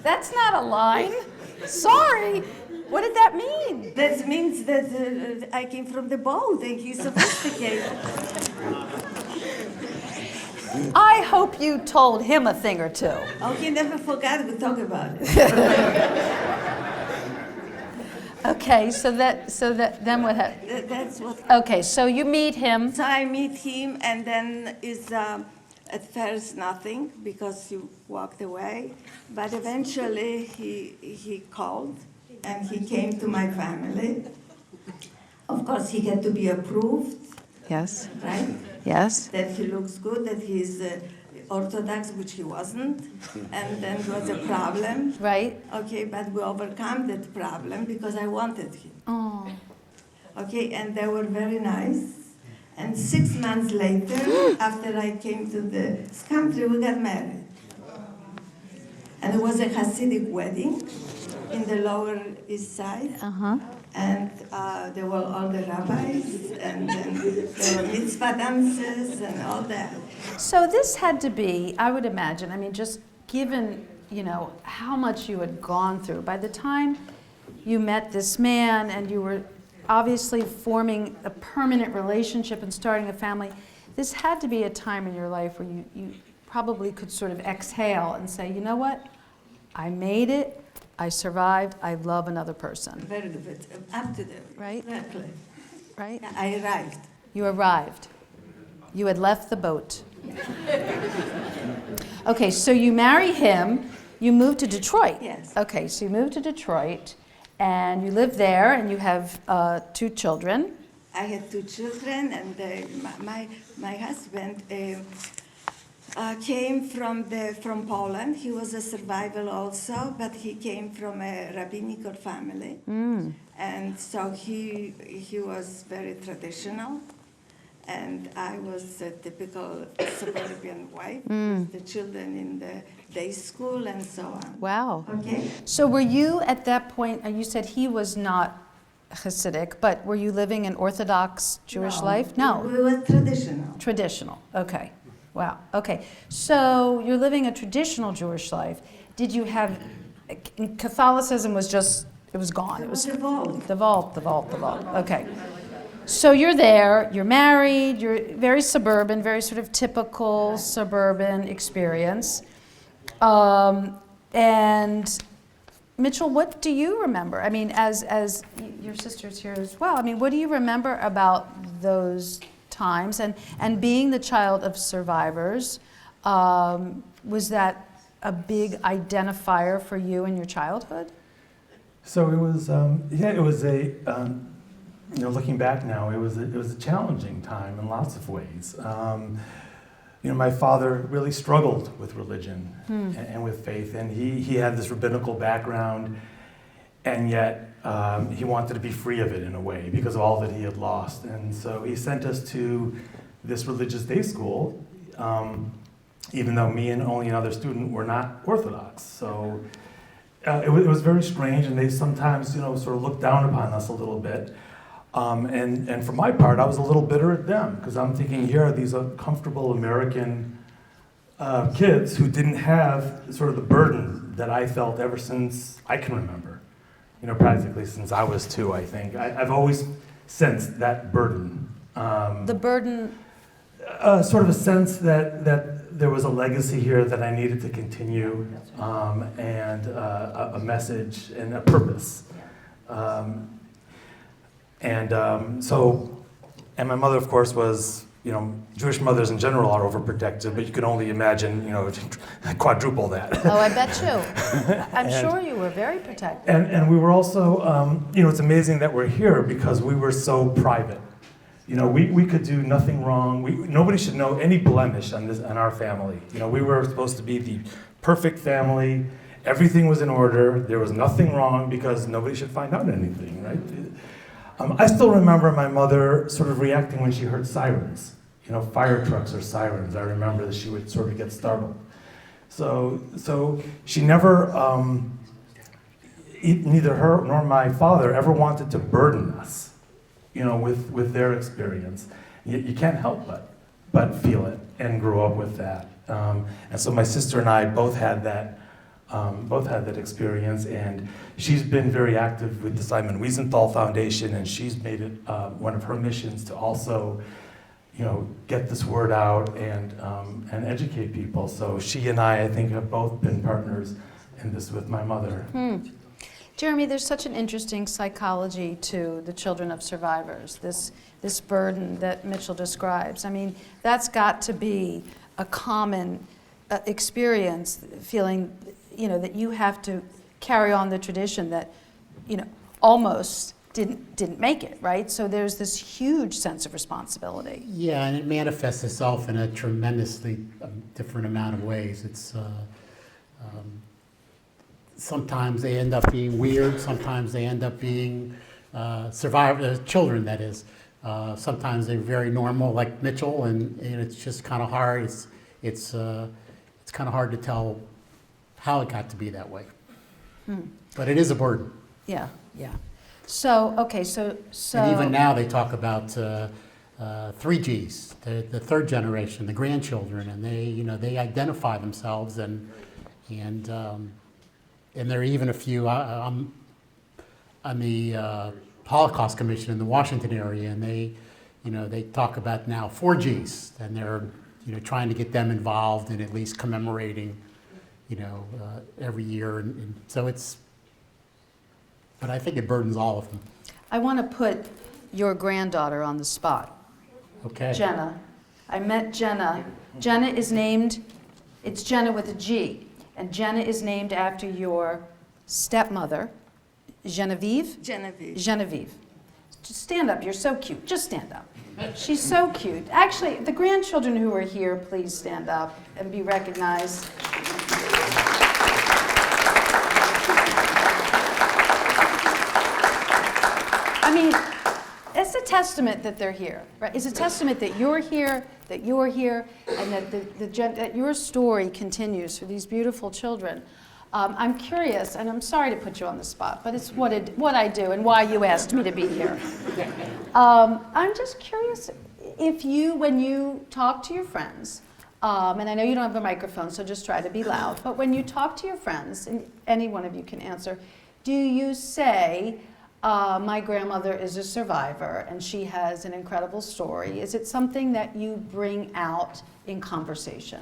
That's not a line. Sorry. What did that mean? That means that I came from the boat, and he's sophisticated. I hope you told him a thing or two. Oh, he never forgot we talk about it. Okay, so then what happened? That's what. Okay, so you meet him. So I meet him, and then is at first nothing because he walked away, but eventually he called, and he came to my family. Of course, he had to be approved, Yes. right? Yes. That he looks good, that he's Orthodox, which he wasn't, and then it was a problem. Right. Okay, but we overcome that problem because I wanted him. Oh. Okay, and they were very nice. And 6 months later, after I came to this country, we got married. And it was a Hasidic wedding in the Lower East Side. And there were all the rabbis, and then there were mitzvah dances and all that. So this had to be, I would imagine, I mean, just given, how much you had gone through, by the time you met this man and you were obviously forming a permanent relationship and starting a family, this had to be a time in your life where you probably could sort of exhale and say, you know what, I made it, I survived, I love another person. Very good, up to them. Right? Exactly. Right? I arrived. You arrived. You had left the boat. Okay, so you marry him, you moved to Detroit. Yes. Okay, so you moved to Detroit, and you live there, and you have 2 children. I had 2 children, and my husband came from Poland. He was a survivor also, but he came from a rabbinical family, and so he was very traditional, and I was a typical suburban wife, with the children in the day school and so on. Wow. Okay. So were you at that point, you said he was not Hasidic, but were you living an Orthodox Jewish life? No. We were traditional. Traditional, okay. Wow, okay. So you're living a traditional Jewish life. Did you have, Catholicism was just, it was gone. It was evolved. The vault, okay. So you're there, you're married, you're very suburban, very sort of typical suburban experience. And Mitchell, what do you remember? I mean, as your sister's here as well, I mean, what do you remember about those times? And being the child of survivors, was that a big identifier for you in your childhood? So it was, it was a, looking back now, it was a challenging time in lots of ways. My father really struggled with religion and with faith, and he had this rabbinical background, and yet he wanted to be free of it in a way because of all that he had lost. And so he sent us to this religious day school, even though me and only another student were not Orthodox. So it was very strange, and they sometimes, sort of looked down upon us a little bit. And for my part, I was a little bitter at them because I'm thinking, here are these comfortable American kids who didn't have sort of the burden that I felt ever since I can remember. Practically since I was 2, I think. I've always sensed that burden. The burden? Sort of a sense that there was a legacy here that I needed to continue, and a message and a purpose. And my mother, of course, was, Jewish mothers in general are overprotective, but you can only imagine, quadruple that. Oh, I bet you. I'm sure you were very protective. And we were also, it's amazing that we're here because we were so private. We could do nothing wrong. Nobody should know any blemish on our family. We were supposed to be the perfect family. Everything was in order. There was nothing wrong because nobody should find out anything, right? I still remember my mother sort of reacting when she heard sirens, fire trucks or sirens. I remember that she would sort of get startled. So she never, neither her nor my father ever wanted to burden us, with their experience. You can't help but feel it and grow up with that. And so my sister and I both had that experience, and she's been very active with the Simon Wiesenthal Foundation, and she's made it one of her missions to also, get this word out and educate people. So she and I think, have both been partners in this with my mother. Jeremy, there's such an interesting psychology to the children of survivors, this burden that Mitchell describes. I mean, that's got to be a common experience, feeling that you have to carry on the tradition that, almost didn't make it, right? So there's this huge sense of responsibility. Yeah, and it manifests itself in a tremendously different amount of ways. It's sometimes they end up being weird. Sometimes they end up being children, that is. Sometimes they're very normal, like Mitchell, and it's just kind of hard. It's kind of hard to tell how it got to be that way. But it is a burden. Yeah, yeah. So, okay, so. And even now they talk about 3 Gs, the third generation, the grandchildren, and they identify themselves, and there are even a few. I'm on the Holocaust Commission in the Washington area, and they talk about now 4 Gs, and they're trying to get them involved in at least commemorating every year, and so it's. But I think it burdens all of them. I want to put your granddaughter on the spot. Okay. Jenna. I met Jenna. Jenna is named, it's Jenna with a G, and Jenna is named after your stepmother, Genevieve? Genevieve. Genevieve. Just stand up, you're so cute. Just stand up. She's so cute. Actually, the grandchildren who are here, please stand up and be recognized. I mean, it's a testament that they're here, right? It's a testament that you're here, and that that your story continues for these beautiful children. I'm curious, and I'm sorry to put you on the spot, but it's what I do and why you asked me to be here. I'm just curious if when you talk to your friends, and I know you don't have a microphone, so just try to be loud, but when you talk to your friends, and any one of you can answer, do you say, my grandmother is a survivor and she has an incredible story? Is it something that you bring out in conversation?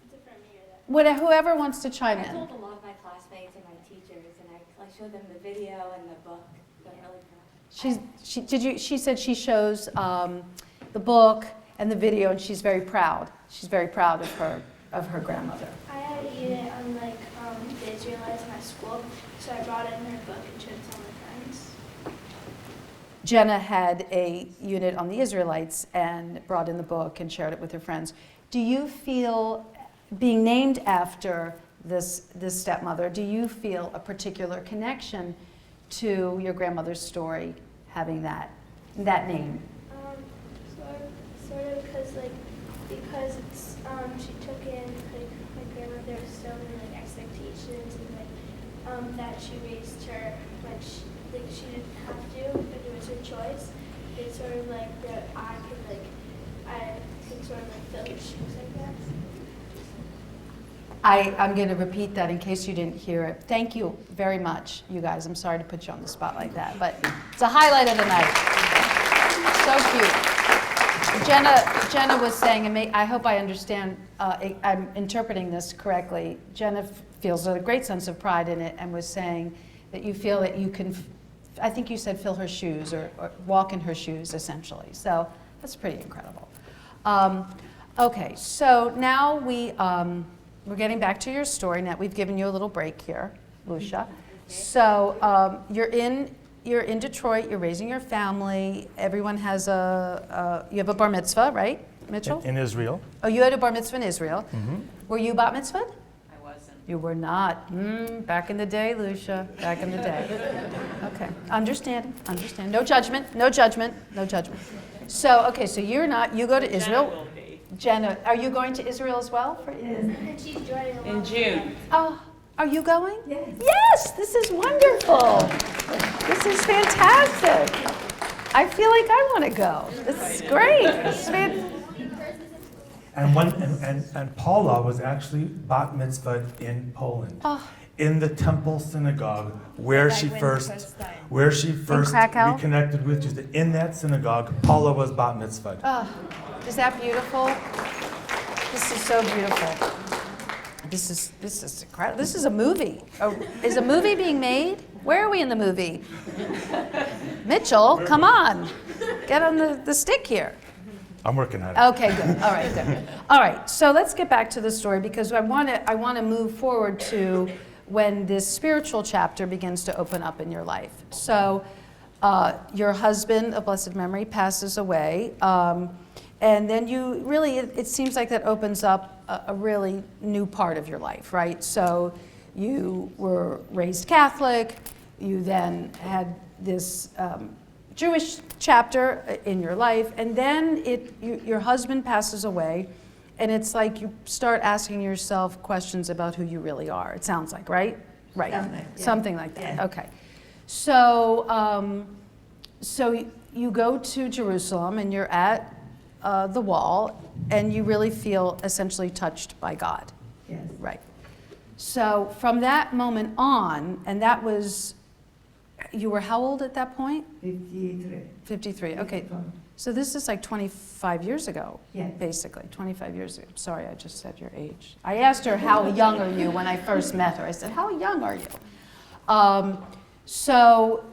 Is it for me or that? Whoever wants to chime I in. told a lot of my classmates and my teachers, and I showed them the video and the book. They're really proud. She said she shows the book and the video, and she's very proud. She's very proud of her grandmother. I had a unit on the Israelites in my school, so I brought in her book and showed it to all my friends. Jenna had a unit on the Israelites and brought in the book and shared it with her friends. Do you feel, being named after this stepmother, do you feel a particular connection to your grandmother's story, having that name? Sort of, because it's she took in my grandmother so many expectations and that she raised her when she didn't have to, but it was her choice. It's sort of like that I can sort of fill her shoes, I guess. I'm going to repeat that in case you didn't hear it. Thank you very much, you guys. I'm sorry to put you on the spot like that, but it's a highlight of the night. So cute. Jenna was saying, and I hope I understand, I'm interpreting this correctly. Jenna feels a great sense of pride in it and was saying that you feel that you can, I think you said fill her shoes or walk in her shoes, essentially. So that's pretty incredible. Okay, so now we're getting back to your story. Now we've given you a little break here, Lucia. So you're in Detroit. You're raising your family. Everyone has you have a bar mitzvah, right, Mitchell? In Israel. Oh, you had a bar mitzvah in Israel. Mm-hmm. Were you bat mitzvah? I wasn't. You were not. Back in the day, Lucia. Back in the day. Okay. Understand. No judgment. No judgment. No judgment. So okay. So you're not. You go to Israel. Jenna will be. Jenna, are you going to Israel as well? And she's joining along. In June. Oh, are you going? Yes. Yes, this is wonderful. This is fantastic. I feel like I want to go. This is great. This is And Paula was actually bat mitzvahed in Poland, in the temple synagogue where she first Krakow? reconnected with Jesus. In that synagogue, Paula was bat mitzvahed. Oh, is that beautiful? This is so beautiful. This is incredible. This is a movie. Is a movie being made? Where are we in the movie? Mitchell, come on. Get on the stick here. I'm working on it. Okay, good. All right, good. All right, so let's get back to the story because I want to move forward to when this spiritual chapter begins to open up in your life. So your husband of blessed memory passes away, and then you really, it seems like that opens up a really new part of your life, right? So you were raised Catholic, you then had this Jewish chapter in your life, and then your husband passes away, and it's like you start asking yourself questions about who you really are. It sounds like, right? Right. Something like that. Yeah. Okay. So, so you go to Jerusalem and you're at the wall, and you really feel essentially touched by God. Yes. Right. So from that moment on, and that was, you were how old at that point? 53. 53. Okay. So this is like 25 years ago, Yes. basically, 25 years ago. Sorry, I just said your age. I asked her, how young are you, when I first met her. I said, how young are you? So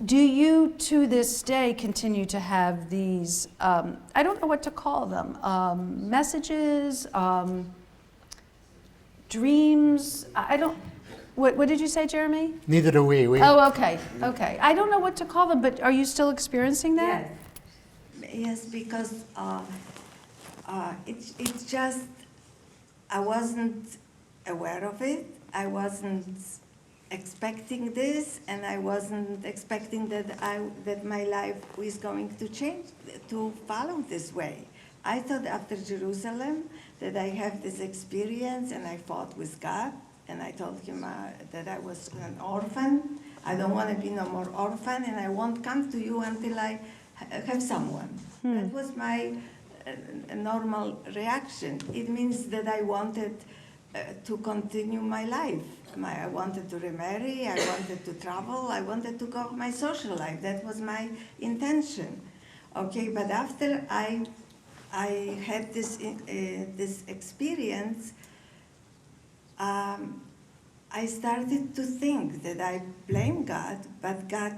do you, to this day, continue to have these, I don't know what to call them, messages, dreams? I don't, what did you say, Jeremy? Neither do we. Oh, okay, okay. I don't know what to call them, but are you still experiencing that? Yes, because it's just, I wasn't aware of it. I wasn't expecting this, and I wasn't expecting that my life was going to change, to follow this way. I thought after Jerusalem that I have this experience, and I fought with God, and I told him that I was an orphan. I don't want to be no more orphan, and I won't come to you until I have someone. That was my normal reaction. It means that I wanted to continue my life. I wanted to remarry, I wanted to travel, I wanted to go my social life. That was my intention. Okay, but after I had this experience, I started to think that I blame God, but God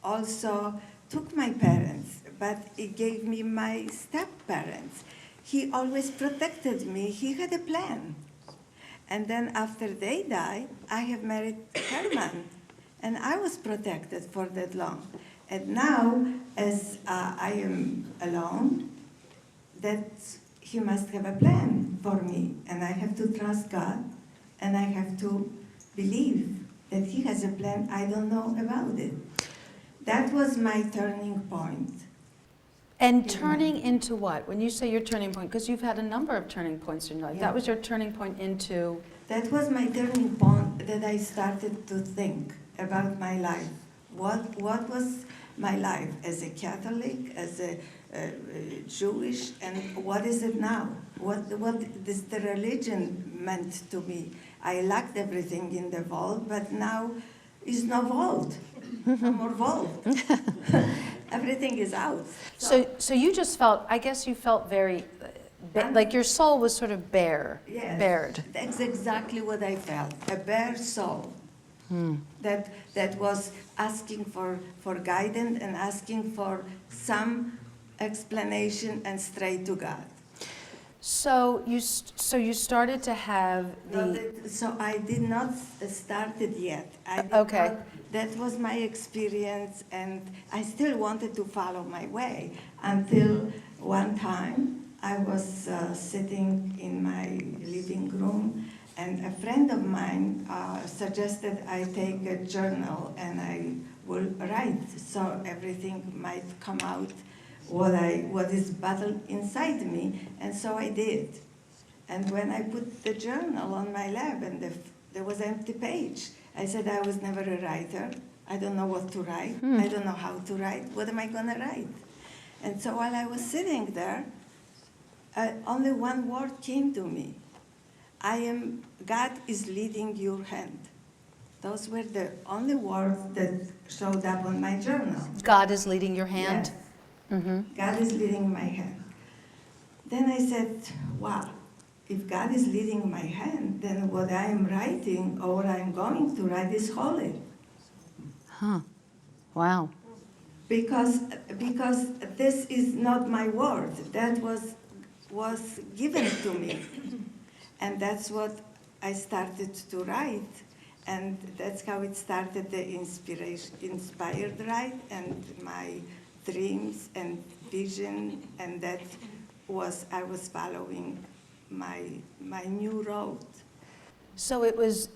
also took my parents, but He gave me my step-parents. He always protected me. He had a plan. And then after they died, I have married Herman, and I was protected for that long. And now, as I am alone, that He must have a plan for me, and I have to trust God, and I have to believe that He has a plan I don't know about it. That was my turning point. And turning into what? When you say your turning point, because you've had a number of turning points in your life. Yeah. That was your turning point into? That was my turning point, that I started to think about my life. What was my life as a Catholic, as a Jewish, and what is it now? What this, the religion meant to me. I lacked everything in the vault, but now is no vault. No more vault. Everything is out. So you just felt, I guess you felt very, like your soul was sort of bare, Yes, bared. that's exactly what I felt, a bare soul. That was asking for guidance and asking for some explanation and straight to God. So you started to have So I did not start it yet. Okay. That was my experience, and I still wanted to follow my way until one time I was sitting in my living room, and a friend of mine suggested I take a journal and I will write, so everything might come out what is bottled inside me, and so I did. And when I put the journal on my lap and there was an empty page, I said I was never a writer. I don't know what to write. I don't know how to write. What am I going to write? And so while I was sitting there, only one word came to me. God is leading your hand. Those were the only words that showed up on my journal. God is leading your hand? Yes. God is leading my hand. Then I said, wow, if God is leading my hand, then what I am writing or what I'm going to write is holy. Huh. Wow. Because this is not my word. That was given to me. And that's what I started to write. And that's how it started, the inspired write, and my dreams and vision, and that was, I was following my new road. So it was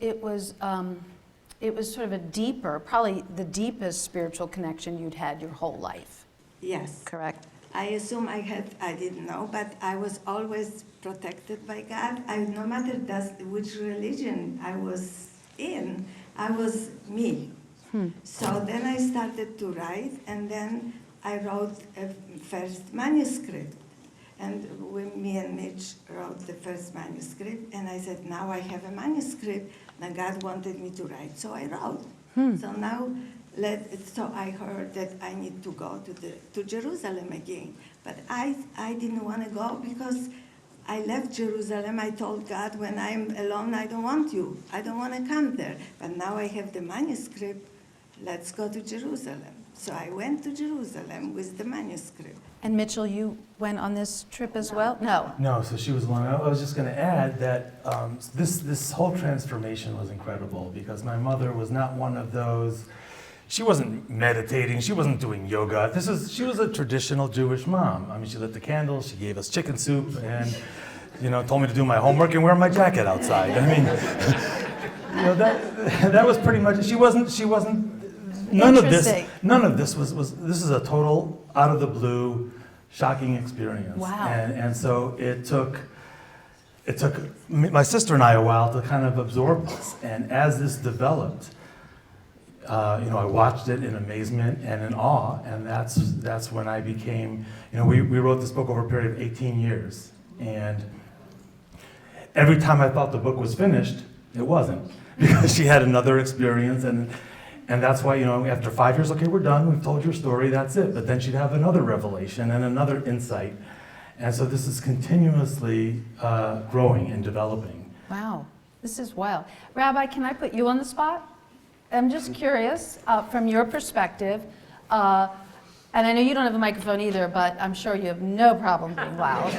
sort of a deeper, probably the deepest spiritual connection you'd had your whole life. Yes. Correct? I assume I didn't know, but I was always protected by God. No matter which religion I was in, I was me. So then I started to write, and then I wrote a first manuscript. And me and Mitch wrote the first manuscript, and I said, now I have a manuscript, and God wanted me to write, so I wrote. So now, so I heard that I need to go to Jerusalem again. But I didn't want to go because I left Jerusalem. I told God, when I'm alone, I don't want you. I don't want to come there. But now I have the manuscript. Let's go to Jerusalem. So I went to Jerusalem with the manuscript. And Mitchell, you went on this trip as well? No. No, so she was alone. I was just going to add that this whole transformation was incredible because my mother was not one of those. She wasn't meditating. She wasn't doing yoga. She was a traditional Jewish mom. I mean, she lit the candles. She gave us chicken soup, and told me to do my homework and wear my jacket outside. I mean, that was pretty much. She wasn't. None of this was. This is a total out of the blue, shocking experience. Wow. And so it took my sister and I a while to kind of absorb this. And as this developed, I watched it in amazement and in awe. And that's when I became. We wrote this book over a period of 18 years. And every time I thought the book was finished, it wasn't, because she had another experience. And that's why, after 5 years, okay, we're done, we've told your story, that's it. But then she'd have another revelation and another insight. And so this is continuously growing and developing. Wow, this is wild. Rabbi, can I put you on the spot? I'm just curious, from your perspective, and I know you don't have a microphone either, but I'm sure you have no problem being loud.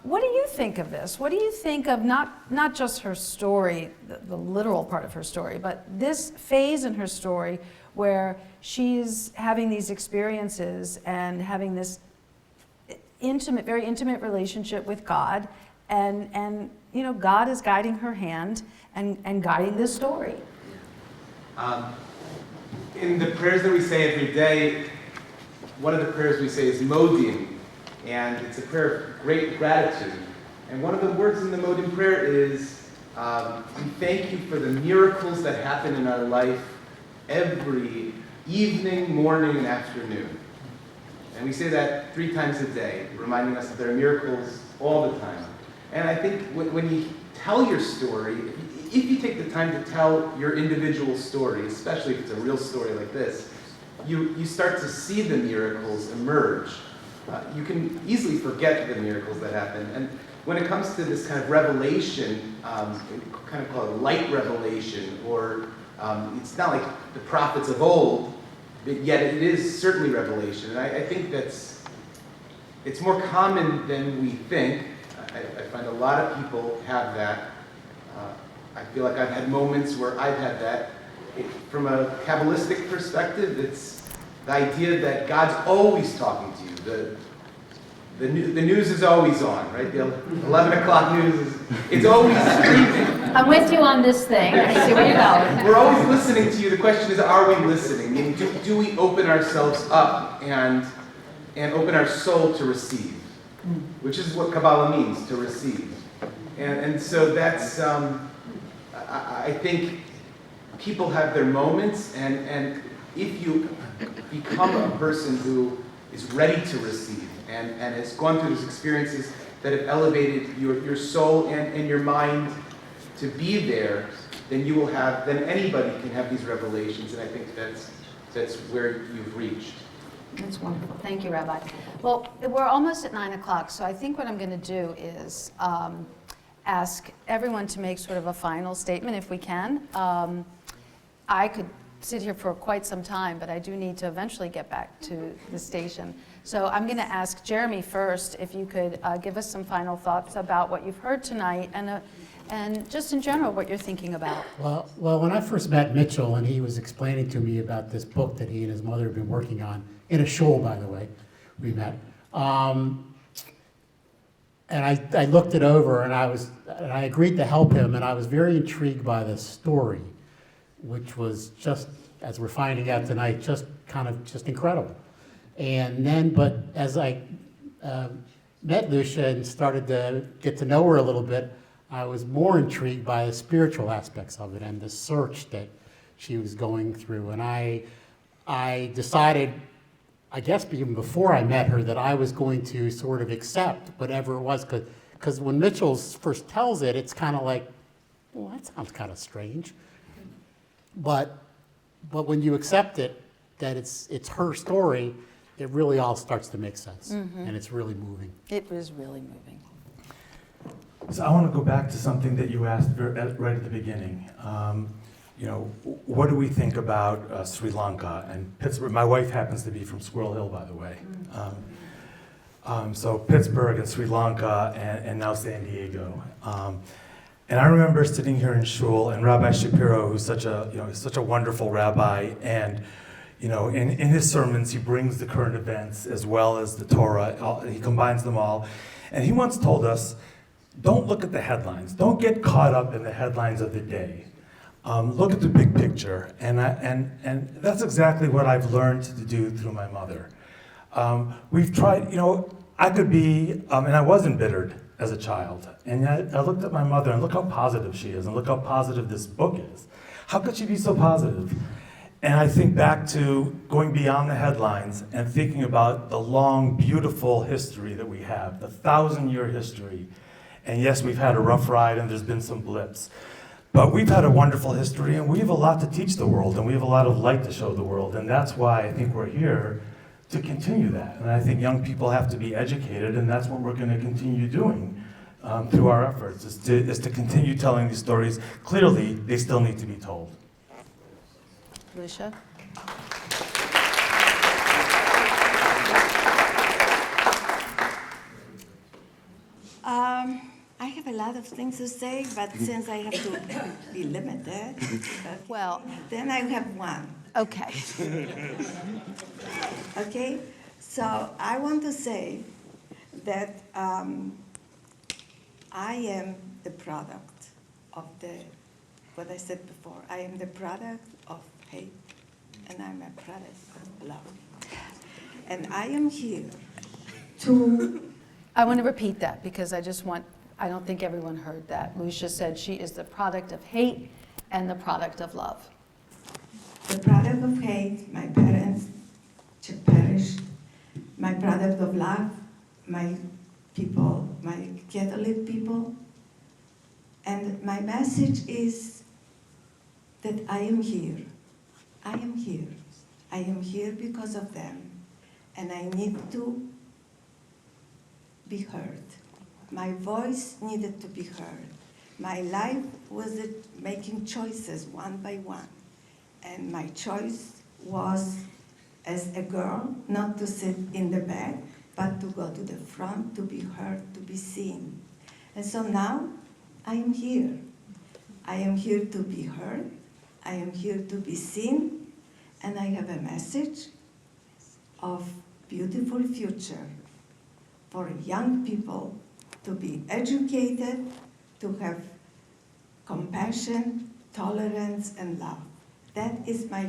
What do you think of this? What do you think of not just her story, the literal part of her story, but this phase in her story where she's having these experiences and having this very intimate relationship with God, and God is guiding her hand and guiding this story? In the prayers that we say every day, one of the prayers we say is Modim, and it's a prayer of great gratitude. And one of the words in the Modim prayer is, we thank you for the miracles that happen in our life every evening, morning, and afternoon. And we say that 3 times a day, reminding us that there are miracles all the time. And I think when you tell your story, if you take the time to tell your individual story, especially if it's a real story like this, you start to see the miracles emerge. You can easily forget the miracles that happen. And when it comes to this kind of revelation, we kind of call it light revelation, or it's not like the prophets of old, but yet it is certainly revelation. And I think it's more common than we think. I find a lot of people have that. I feel like I've had moments where I've had that. From a Kabbalistic perspective, it's the idea that God's always talking to you. The news is always on, right? The 11 o'clock news it's always streaming. I'm with you on this thing. I see where you're going. We're always listening to you. The question is, are we listening? Meaning, do we open ourselves up and open our soul to receive? Which is what Kabbalah means, to receive. And so that's, I think people have their moments, and if you become a person who is ready to receive and has gone through those experiences that have elevated your soul and your mind to be there, then then anybody can have these revelations, and I think that's where you've reached. That's wonderful. Thank you, Rabbi. Well, we're almost at 9 o'clock, so I think what I'm going to do is ask everyone to make sort of a final statement, if we can. I could sit here for quite some time, but I do need to eventually get back to the station. So I'm going to ask Jeremy first if you could give us some final thoughts about what you've heard tonight and just in general what you're thinking about. Well, when I first met Mitchell and he was explaining to me about this book that he and his mother have been working on, in a shul, by the way, we met. And I looked it over and I agreed to help him, and I was very intrigued by the story, which was just, as we're finding out tonight, just incredible. And then, but as I met Lucia and started to get to know her a little bit, I was more intrigued by the spiritual aspects of it and the search that she was going through. And I decided, I guess even before I met her, that I was going to sort of accept whatever it was, because when Mitchell first tells it, it's kind of like, well, that sounds kind of strange. But when you accept it, that it's her story, it really all starts to make sense, and it's really moving. It was really moving. So I want to go back to something that you asked right at the beginning. What do we think about Sri Lanka and Pittsburgh? My wife happens to be from Squirrel Hill, by the way. So Pittsburgh and Sri Lanka and now San Diego. And I remember sitting here in shul, and Rabbi Shapiro, who's such a wonderful rabbi, and in his sermons he brings the current events as well as the Torah. He combines them all, and he once told us, don't look at the headlines. Don't get caught up in the headlines of the day. Look at the big picture, and that's exactly what I've learned to do through my mother. We've tried, I could be, and I was embittered as a child, and yet I looked at my mother and look how positive she is, and look how positive this book is. How could she be so positive? And I think back to going beyond the headlines and thinking about the long, beautiful history that we have, the 1,000-year history. And yes, we've had a rough ride and there's been some blips. But we've had a wonderful history, and we have a lot to teach the world, and we have a lot of light to show the world. And that's why I think we're here to continue that. And I think young people have to be educated, and that's what we're going to continue doing through our efforts, is to continue telling these stories. Clearly, they still need to be told. Lucia? I have a lot of things to say, but since I have to be limited, Well, then I have one. okay. Okay? So I want to say that I am the product of what I said before. I am the product of hate, and I'm a product of love. And I am here to... I want to repeat that because I don't think everyone heard that. Lucia said she is the product of hate and the product of love. The product of hate, my parents perished. My product of love, my people, my Catholic people. And my message is that I am here. I am here. I am here because of them. And I need to be heard. My voice needed to be heard. My life was making choices one by one. And my choice was, as a girl, not to sit in the back, but to go to the front, to be heard, to be seen. And so now, I am here. I am here to be heard. I am here to be seen. And I have a message of beautiful future for young people to be educated, to have compassion, tolerance, and love. That is my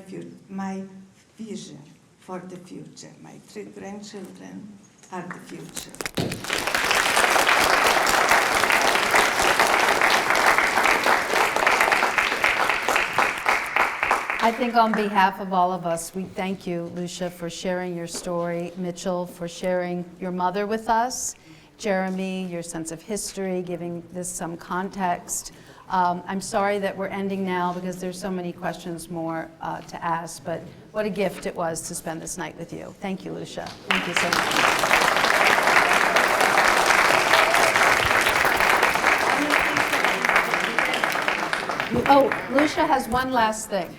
vision for the future. My 3 grandchildren are the future. I think on behalf of all of us, we thank you, Lucia, for sharing your story, Mitchell, for sharing your mother with us, Jeremy, your sense of history, giving this some context. I'm sorry that we're ending now because there's so many questions more to ask, but what a gift it was to spend this night with you. Thank you, Lucia. Thank you so much. Oh, Lucia has one last thing,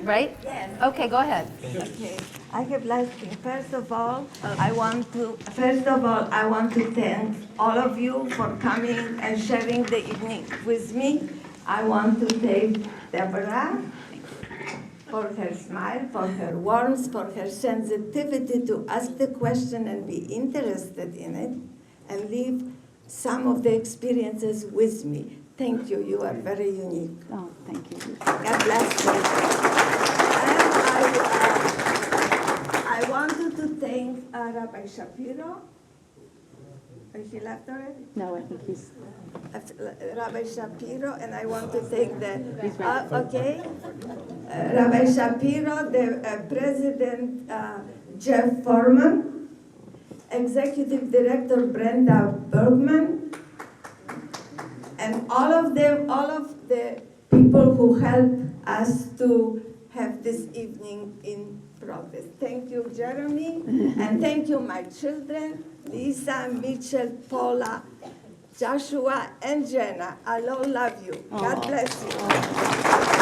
right? Yes. Okay, go ahead. Okay. I have last thing. First of all, I want to thank all of you for coming and sharing the evening with me. I want to thank Deborah for her smile, for her warmth, for her sensitivity to ask the question and be interested in it, and leave some of the experiences with me. Thank you. You are very unique. Oh, thank you. God bless you. And I wanted to thank Rabbi Shapiro. Is he left already? No, I think he's. Rabbi Shapiro, and I want to thank the, Rabbi Shapiro, the President Jeff Foreman, Executive Director Brenda Bergman, and all of the people who helped us to have this evening in progress. Thank you, Jeremy, and thank you, my children, Lisa, Mitchell, Paula, Joshua, and Jenna. I all love you. God bless you.